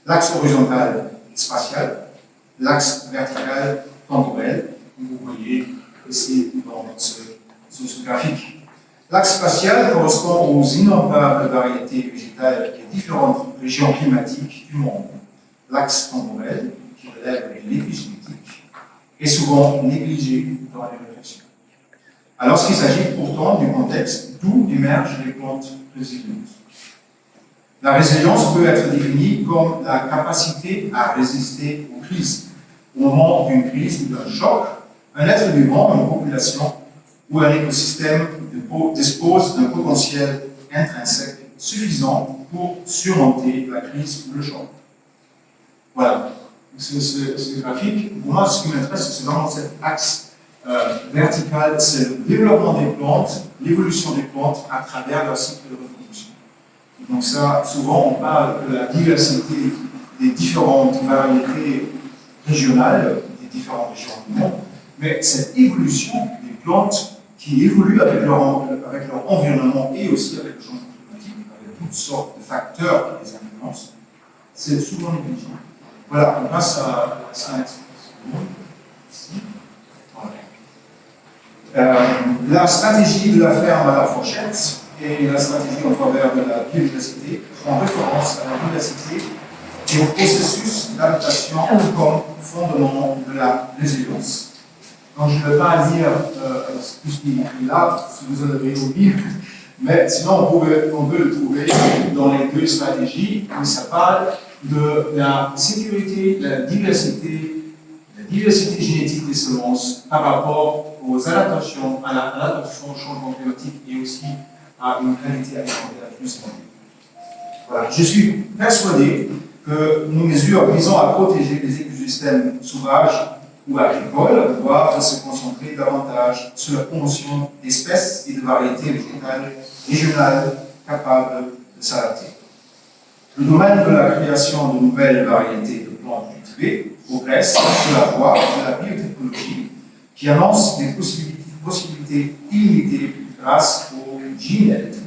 L'axe horizontal spatial, l'axe vertical temporel, que vous voyez ici dans ce graphique. L'axe spatial correspond aux innombrables variétés végétales des différentes régions climatiques du monde. L'axe temporel, qui relève de l'épigénétique, est souvent négligé dans les réflexions. Alors qu'il s'agit pourtant du contexte d'où émergent les plantes résilientes. La résilience peut être définie comme la capacité à résister aux crises. Au moment d'une crise ou d'un choc, un être vivant, une population ou un écosystème dispose d'un potentiel intrinsèque suffisant pour surmonter la crise ou le choc. Voilà. Ce graphique, pour moi, ce qui m'intéresse, c'est vraiment cet axe vertical, c'est le développement des plantes, l'évolution des plantes à travers leur cycle de reproduction. Donc ça, souvent on parle de la diversité des différentes variétés régionales, des différentes régions du monde, mais cette évolution des plantes qui évoluent avec leur environnement et aussi avec le changement climatique, avec toutes sortes de facteurs qui les influencent, c'est souvent négligé. Voilà, on passe à la slide suivante. Ici. Voilà. La stratégie de la ferme à la fourchette et la stratégie en faveur de la biodiversité font référence à la diversité et au processus d'adaptation comme fondement de la résilience. Donc, je ne vais pas lire tout ce qui est là, si vous en avez oublié, mais sinon on peut le trouver dans les deux stratégies où ça parle de la sécurité, la diversité génétique des semences par rapport aux adaptations, à l'adaptation au changement climatique et aussi à une qualité alimentaire plus stable. Voilà. Je suis persuadé que nos mesures visant à protéger les écosystèmes sauvages ou agricoles doivent se concentrer davantage sur la promotion d'espèces et de variétés végétales régionales capables de s'adapter. Le domaine de la création de nouvelles variétés de plantes cultivées progresse sur la voie de la biotechnologie qui annonce des possibilités illimitées grâce au gene editing.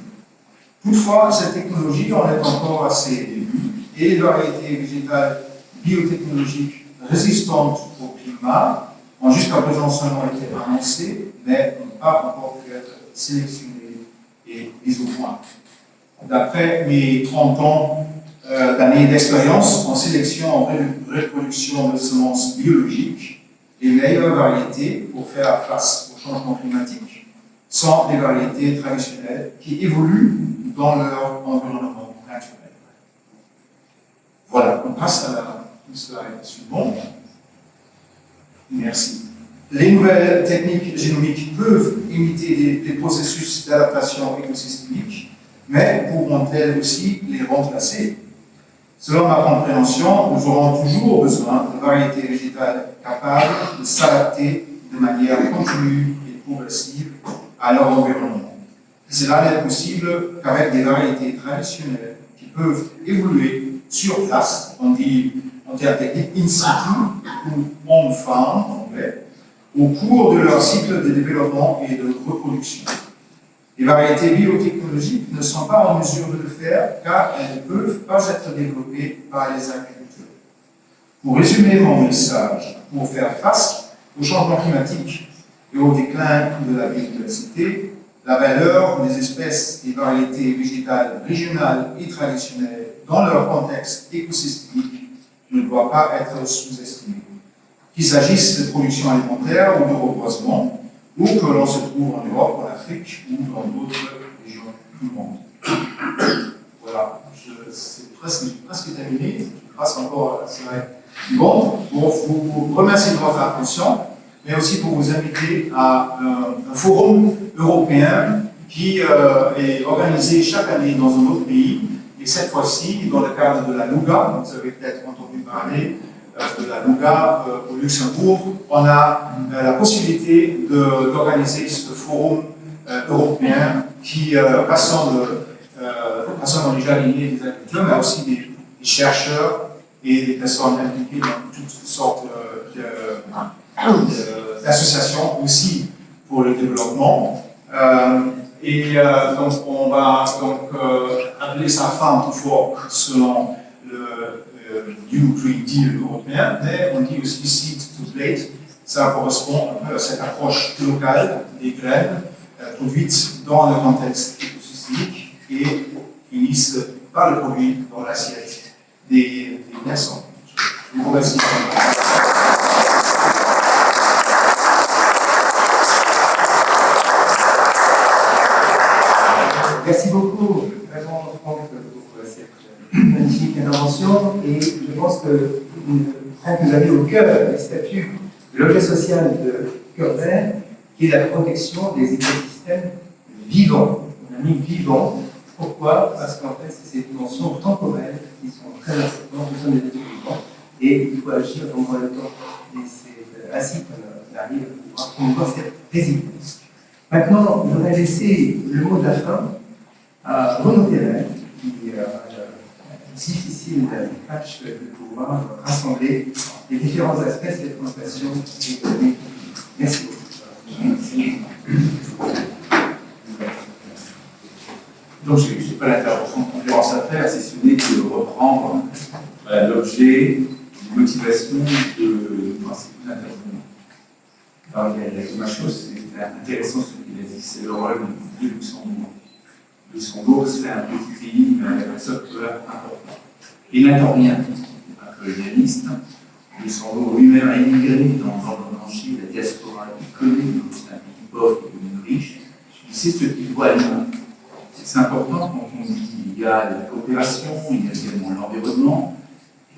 Toutefois, cette technologie en est encore à ses débuts et les variétés végétales biotechnologiques résistantes au climat ont jusqu'à présent seulement été annoncées, mais n'ont pas encore pu être sélectionnées et mises au point. D'après mes 30 ans d'années d'expérience en sélection et reproduction de semences biologiques, les meilleures variétés pour faire face au changement climatique sont les variétés traditionnelles qui évoluent dans leur environnement naturel. Voilà, on passe à la slide suivante. Merci. Les nouvelles techniques génomiques peuvent imiter des processus d'adaptation écosystémique, mais pourront-elles aussi les remplacer? Selon ma compréhension, nous aurons toujours besoin de variétés végétales capables de s'adapter de manière continue et progressive à leur environnement. Cela n'est possible qu'avec des variétés traditionnelles qui peuvent évoluer sur place, on dit en termes techniques in situ ou on farm en anglais, au cours de leur cycle de développement et de reproduction. Les variétés biotechnologiques ne sont pas en mesure de le faire car elles ne peuvent pas être développées par les agriculteurs. Pour résumer mon message, pour faire face au changement climatique et au déclin de la biodiversité, la valeur des espèces et variétés végétales régionales et traditionnelles dans leur contexte écosystémique ne doit pas être sous-estimée. Qu'il s'agisse de production alimentaire ou de reboisement, ou que l'on se trouve en Europe, en Afrique ou dans d'autres régions du monde. Voilà, c'est presque terminé. Je passe encore à la slide suivante pour vous remercier de votre attention, mais aussi pour vous inviter à un forum européen qui est organisé chaque année dans un autre pays, et cette fois-ci dans le cadre de la Louga. Vous avez peut-être entendu parler de la Louga au Luxembourg. On a la possibilité d'organiser ce forum européen qui rassemble les jardiniers des agriculteurs, mais aussi des chercheurs et des personnes impliquées dans toutes sortes d'associations aussi pour le développement. Donc on va appeler ça Farm to Fork selon le New Green Deal européen, mais on dit aussi Seed to Plate. Ça correspond un peu à cette approche locale des graines produites dans le contexte écosystémique et finissent par le produit dans l'assiette des personnes. Je vous remercie. Merci beaucoup, vraiment, Franck, pour cette magnifique intervention. Et je pense que vous avez au cœur les statuts de l'objet social de Cœur Vert, qui est la protection des écosystèmes vivants. On a mis vivants. Pourquoi? Parce qu'en fait, c'est ces dimensions temporelles qui sont très importantes au sein des êtres vivants. Et il faut agir donc dans le temps. Et c'est ainsi qu'on arrive à promouvoir cette résilience. Maintenant, on va laisser le mot de la fin à Renaud Terret, difficile tâche de pouvoir rassembler les différents aspects de cette présentation économique. Merci beaucoup. Donc, je n'ai pas l'intervention de conférence à faire, si ce n'est de reprendre l'objet, les motivations de principaux intervenants. Alors, il y a une chose, c'est intéressant ce qu'il a dit, c'est le rôle de Luxembourg. Luxembourg, c'est un petit pays, mais avec un software important. Il n'attend rien, un colonialiste. Luxembourg lui-même a immigré dans le monde entier, la diaspora, il connaît, c'est un pays pauvre, il est riche. Il sait ce qu'il doit aller. C'est important quand on dit qu'il y a la coopération, il y a également l'environnement.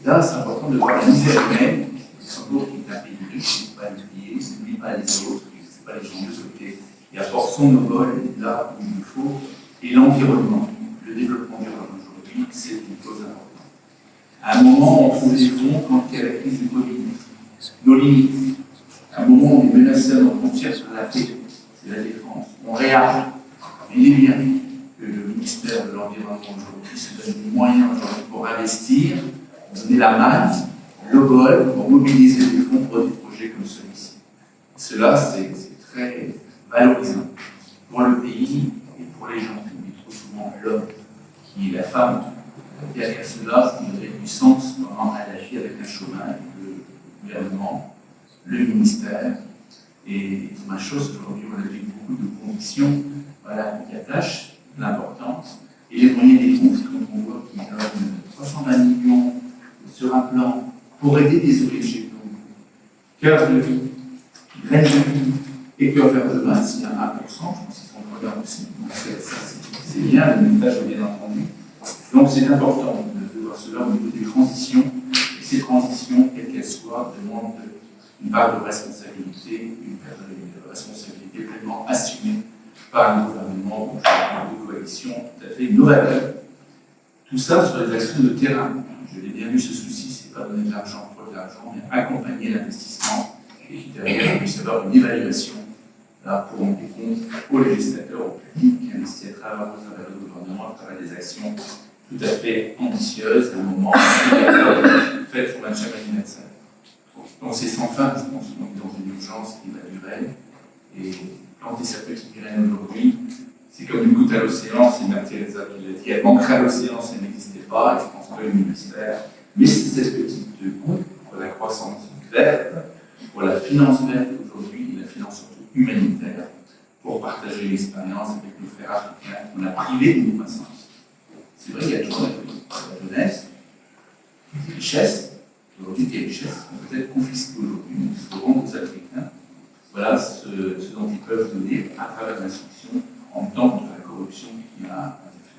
Et là, c'est important de voir la misère humaine. Luxembourg, qui est un pays riche, il ne pas l'oublier, il n'oublie pas les autres, il ne sait pas les gens de côté. Il apporte son obol là où il le faut. Et l'environnement, le développement durable aujourd'hui, c'est une chose importante. À un moment, on trouve des fonds quand il y a la crise du Covid. Nos limites. À un moment, on est menacé à nos frontières sur la paix, c'est la défense. On réagit. Il est bien que le ministère de l'Environnement aujourd'hui se donne des moyens aujourd'hui pour investir, donner la main, le bol, pour mobiliser des fonds pour des projets comme celui-ci. Cela, c'est très valorisant pour le pays et pour les gens. On dit trop souvent l'homme, qui est la femme. Derrière cela, il y a du sens comment elle agit avec un chômage, le gouvernement, le ministère. Et c'est ma chose, aujourd'hui, on a vu beaucoup de convictions qui attachent l'importance et les moyens des fonds, comme on voit qu'ils donnent 320 millions sur un plan pour aider des ONG, cœur de vie, graines de vie et cœur vers demain, s'il y a 1%, je pense qu'ils sont programmes aussi. Donc c'est bien, le message est bien entendu. Donc c'est important de voir cela au niveau des transitions, et ces transitions, quelles qu'elles soient, demandent une part de responsabilité, une part de responsabilité pleinement assumée par un gouvernement ou de coalition tout à fait novateur. Tout ça sur les actions de terrain. Je l'ai bien vu, ce souci, c'est pas donner de l'argent pour de l'argent, mais accompagner l'investissement et qui derrière puisse avoir une évaluation là, pour rendre compte aux législateurs, au public qui investit à travers le gouvernement, à travers des actions tout à fait ambitieuses, à un moment fait pour un schéma universel. Donc c'est sans fin, je pense qu'on est dans une urgence qui va durer. Et planter sa petite graine aujourd'hui, c'est comme une goutte à l'océan, c'est Mère Teresa qui l'a dit, elle manquerait à l'océan si elle n'existait pas, et je pense que le ministère, mais c'est cette petite goutte pour la croissance verte, pour la finance verte aujourd'hui, et la finance surtout humanitaire, pour partager l'expérience avec nos frères africains qu'on a privés d'une croissance. C'est vrai qu'il y a toujours la jeunesse, des richesses, aujourd'hui des richesses qui peuvent être confisquées aujourd'hui, nous serons aux Africains. Voilà ce dont ils peuvent donner à travers l'instruction en temps contre la corruption qui a un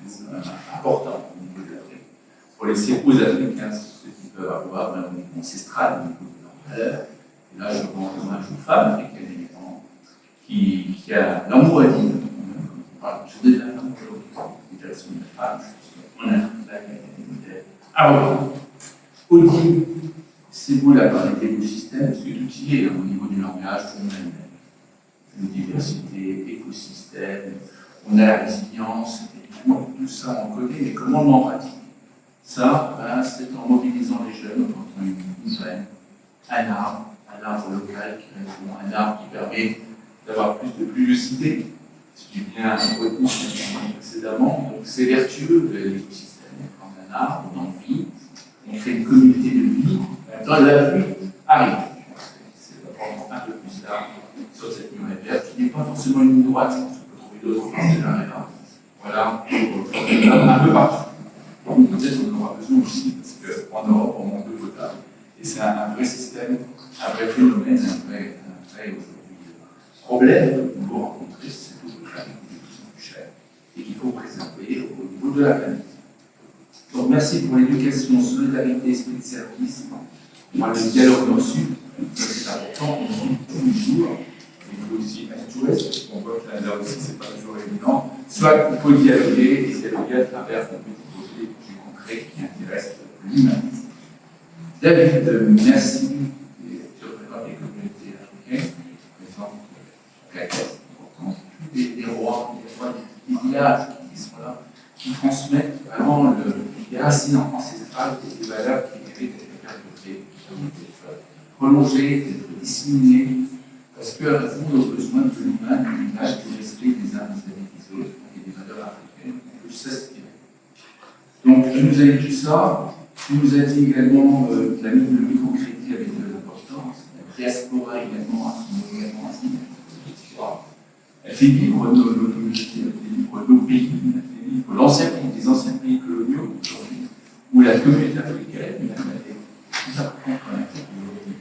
phénomène important au niveau de l'Afrique. Pour laisser aux Africains ce qu'ils peuvent avoir au niveau ancestral, au niveau de leur valeur. Et là, je rends hommage aux femmes africaines évidemment, qui a l'amour à dire. On parle de journée de la femme aujourd'hui, l'interaction de la femme, on a un modèle à revoir. Audi, c'est beau la parité d'écosystème, parce que tout y est au niveau du langage, tout le monde a biodiversité, écosystème, on a la résilience, tout ça on connaît, mais comment on en pratique? Ça, c'est en mobilisant les jeunes, quand on a une graine, un arbre local qui répond, un arbre qui permet d'avoir plus de pluviosité, si tu bien retenu ce que j'ai dit précédemment, donc c'est vertueux l'écosystème, quand un arbre, on en vit, on crée une communauté de vie, dans la pluie arrive. C'est vraiment un peu plus là sur cette ligne verte, qui n'est pas forcément une ligne droite, je pense qu'on peut trouver d'autres partenariats. Voilà, un peu partout. Peut-être qu'on en aura besoin aussi, parce qu'en Europe, on manque de quotas. Et c'est un vrai système, un vrai phénomène, un vrai aujourd'hui problème que nous devons rencontrer, c'est que le trafic est de plus en plus cher et qu'il faut préserver au niveau de la planète. Donc merci pour l'éducation, solidarité, esprit de service. Moi, le dialogue nord-sud, c'est important, on vit tous les jours. Il faut aussi est-ouest, parce qu'on voit que là aussi, c'est pas toujours évident. Soit il faut dialoguer, et dialoguer à travers un petit projet plus concret qui intéresse l'humanité. David, merci. Tu représentes les communautés africaines, tu représentes des rois, des villages qui sont là, qui transmettent vraiment les racines ancestrales des valeurs qui méritent d'être perpétuées, d'être prolongées, d'être disséminées, parce qu'elles répondent aux besoins de l'humain, de l'image, du respect des uns vis-à-vis des autres, et des valeurs africaines, on peut s'inspirer. Donc, elle nous a dit tout ça, elle nous a dit également que la microcrédit avait de l'importance, la diaspora également, également elle fait vivre nos communautés, elle fait vivre nos pays, elle fait vivre l'ancien pays, les anciens pays coloniaux aujourd'hui, où la communauté africaine, même, elle est plus importante quand même aujourd'hui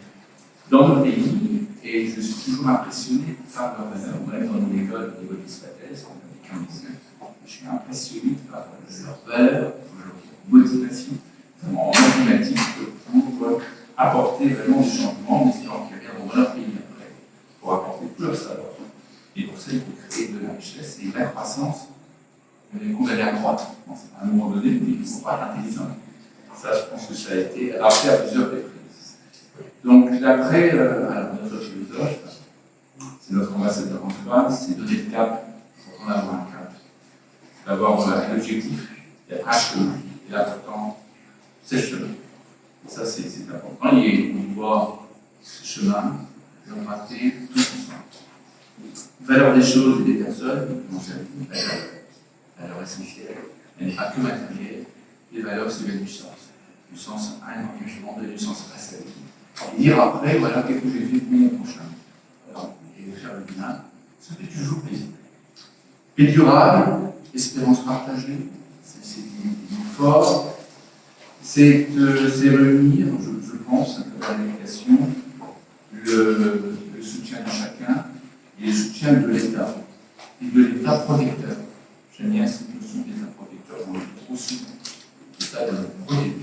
dans nos pays, et je suis toujours impressionné par leurs valeurs, même dans mon école au niveau d'Ispates, en Amérique, je suis impressionné par leurs valeurs, leur motivation, en mathématiques, pour apporter vraiment du changement, en espérant qu'ils reviendront dans leur pays après, pour apporter tout leur savoir. Et pour ça, il faut créer de la richesse et de la croissance. Qu'on allait accroître, à un moment donné, mais il ne faut pas être intelligent. Ça, je pense que ça a été rappelé à plusieurs reprises. Donc, d'après notre philosophe, c'est notre ambassadeur Antoine, c'est donner le cap pour en avoir un cap. D'avoir un objectif, il y a un chemin, et là, pourtant, c'est le chemin. Et ça, c'est important. Et on voit ce chemin, l'emprunter tous ensemble. Valeur des choses et des personnes, valeur essentielle, elle n'est pas que matérielle. Les valeurs, c'est du sens à un engagement, du sens à sa vie. Et dire après, voilà, qu'est-ce que j'ai fait pour mon prochain. Alors, et faire le bien, ça fait toujours plaisir. Et durable, espérance partagée, c'est fort, c'est réunir, je pense, à travers l'éducation, le soutien de chacun, et le soutien de l'État, et de l'État protecteur. J'aime bien cette notion d'État protecteur, on le dit trop souvent. L'État de protéger.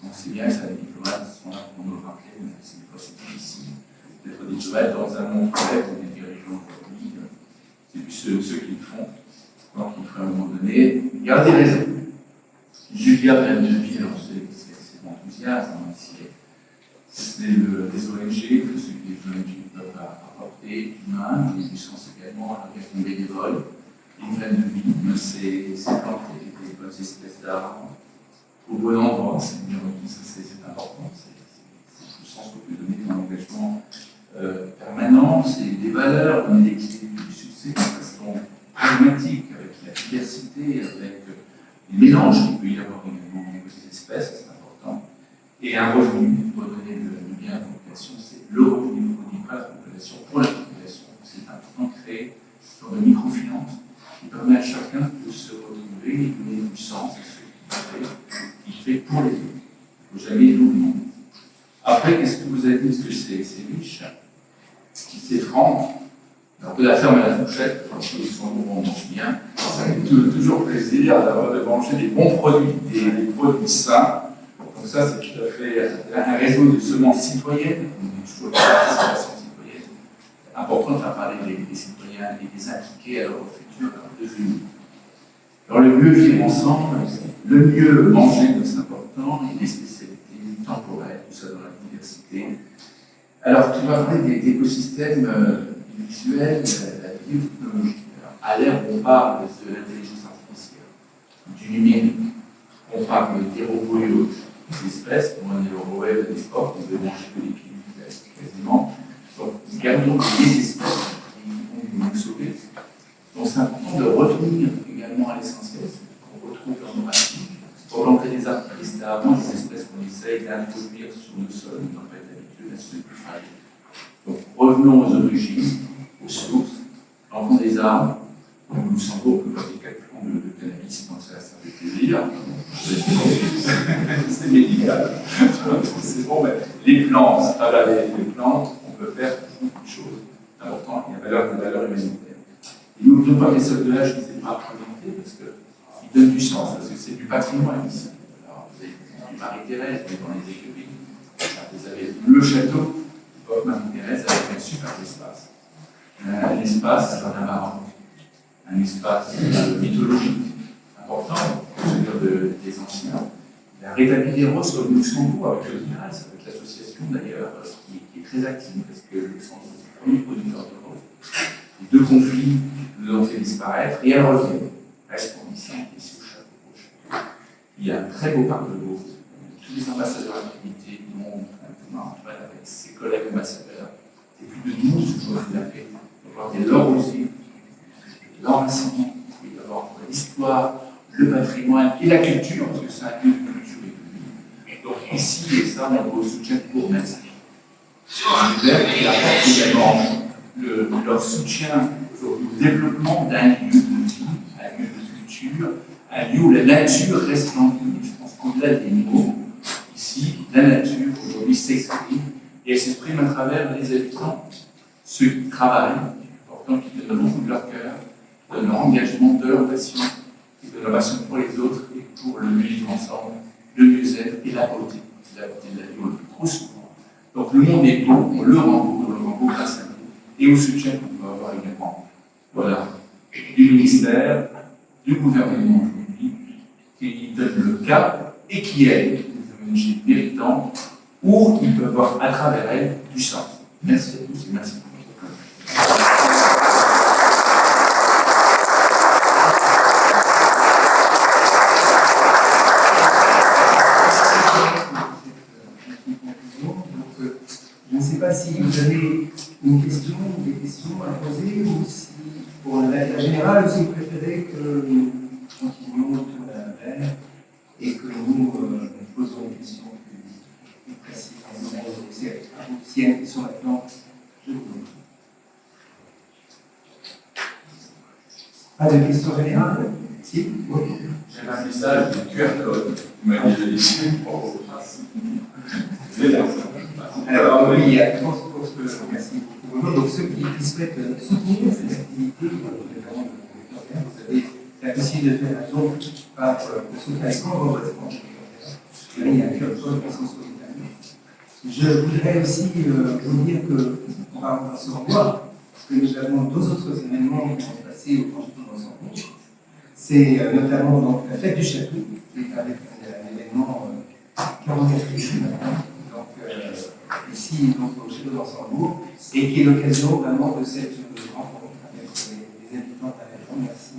Donc c'est bien que ça, les diplomates sont là pour nous le rappeler, mais c'est des fois c'est difficile d'être diplomate dans un monde où des dirigeants aujourd'hui, c'est plus ceux qui le font. Donc il faut à un moment donné garder raison. Julia vient de dire, c'est mon enthousiasme ici. C'est les ONG, que ceux qui les ONG peuvent apporter, humain, mais du sens également à la question bénévole, une graine de vie, c'est planter des bonnes espèces d'arbres au bon endroit, c'est important, c'est tout le sens qu'on peut donner dans l'engagement permanent, c'est des valeurs, donner des clés du succès de façon pragmatique, avec la diversité, avec les mélanges qu'il peut y avoir également avec ces espèces, c'est important. Et un revenu, pour donner le bien à la population, c'est le revenu qu'on dit pas à la population, pour la population. C'est important de créer une sorte de microfinance qui permet à chacun de se retrouver et de donner du sens à ce qu'il fait pour les autres. Il ne faut jamais l'oublier. Après, qu'est-ce que vous avez dit? Est-ce que c'est riche? C'est franc. Alors, de la ferme à la fourchette, parce que sont on mange bien, ça fait toujours plaisir de manger des bons produits, des produits sains. Donc ça, c'est tout à fait un réseau de semences citoyennes, on dit toujours la participation citoyenne. Important de faire parler des citoyens et des impliquer à leur futur devenir. Alors le mieux vivre ensemble, le mieux manger, c'est important, et les spécialités temporelles, tout ça dans la diversité. Alors tu vas parler d'écosystèmes visuels, la biotechnologie. À l'ère où on parle de l'intelligence artificielle, du numérique, on parle des robots et autres. Des espèces, comme on est le robot des sports, on veut manger que des pilules quasiment. Donc, nous gardons des espèces qui vont nous sauver. Donc, c'est important de revenir également à l'essentiel, qu'on retrouve dans nos racines, pour planter des arbres qui restaient avant, des espèces qu'on essaye d'introduire sur nos sols, on n'a pas été habitué à ce plus fragile. Donc, revenons aux origines, aux sources, plantons des arbres. Au Luxembourg, on peut passer 4 plants de cannabis, donc ça fait plaisir. C'est médical. C'est bon, mais les plantes, à travers les plantes, on peut faire beaucoup de choses. C'est important, il y a des valeurs humanitaires. Et n'oublions pas que les sols de l'âge, je ne sais pas présenter, parce qu'ils donnent du sens, parce que c'est du patrimoine ici. Alors, vous avez du Marie-Thérèse, vous êtes dans les écuries, vous avez le château, l'époque Marie-Thérèse, avec un super espace. L'espace, c'est un marrant. Un espace mythologique important, des anciens. Il a rétabli des roses au Luxembourg avec le Miras, avec l'association d'ailleurs, qui est très active, parce que le Luxembourg est le premier producteur de roses. Les deux conflits nous ont fait disparaître, et elles reviennent. Reste ici au château. très beau parcours. Tous les ambassadeurs accrédités du monde, avec ses collègues ambassadeurs, et plus de 12 choses qu'il a fait. Donc, il y a l'or aussi, l'enracinement, il y a l'histoire, le patrimoine et la culture, parce que c'est un lieu de culture et donc ici, et ça, on a beau soutien pour Metz. Qui apporte également leur soutien au développement d'un lieu de vie, un lieu de culture, un lieu où la nature reste en vie. Je pense qu'au-delà des mots, ici, la nature aujourd'hui s'exprime, et elle s'exprime à travers les habitants, ceux qui travaillent, qui donnent beaucoup de leur cœur, de leur engagement, de leur passion, et de leur passion pour les autres et pour le mieux vivre ensemble, le mieux-être et la beauté. C'est la beauté de la vie, on le dit trop souvent. Donc le monde est beau, on le rend beau grâce à nous, et au soutien qu'on peut avoir également. Voilà, du ministère, du gouvernement aujourd'hui, qui donne le cap et qui aide les ONG méritantes, ou qui peuvent avoir à travers elles du sens. Merci à tous et merci pour votre attention. Je ne sais pas si vous avez une question ou des questions à poser, ou si, pour la générale, si vous préférez que nous continuions autour d'un verre et que nous posons des questions plus précises. S'il y a une question maintenant, je vous demande. Pas de questions générales? Si? Oui. J'ai un message de QR code. Vous m'avez déjà dit. Alors, oui, il y a merci beaucoup. Donc, ceux qui souhaitent soutenir cette activité, vous avez la possibilité de faire un don par le soutien avec l'enregistrement. Il y a un QR code qui sont solidaires. Je voudrais aussi vous dire qu'on va se revoir, parce que nous avons deux autres événements qui vont se passer au Grand Château d'Ensemble. C'est notamment donc, la fête du château, qui est avec un événement 44e maintenant. Ici, donc, au château d'Ensemble, et qui est l'occasion vraiment de cette rencontre avec les habitants de la région. Merci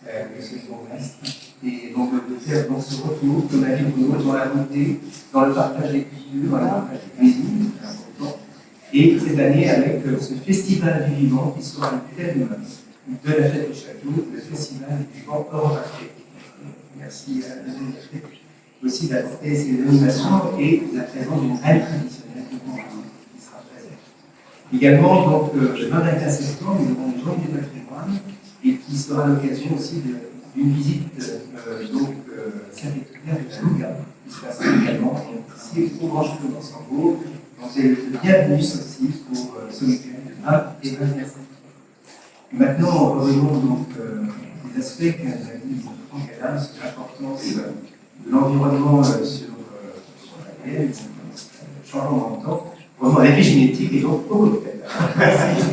de ce bourgmestre. Et donc de faire donc, ce retour de la vie de nous dans la beauté, dans le partage des cultures, dans le partage des cuisines, c'est important. Et cette année, avec ce festival du vivant qui sera le thème de la fête du château, le festival du vivant Europe-Afrique. Merci à la Zone aussi d'apporter ces animations et la présence d'une reine traditionnelle qui sera présente. Également, donc, le 21 septembre, nous aurons les Journées du patrimoine et qui sera l'occasion aussi d'une visite Saint-Péternel de la Louga, qui se passera également ici au Grand Château d'Ensemble. Donc, c'est le bienvenu aussi pour ce week-end de 20 et 21 septembre. Maintenant, revenons donc des aspects qu'a dit Franck Adams sur l'importance de l'environnement sur la terre, le changement dans le temps, vraiment la vie génétique et donc au cocktail. Merci.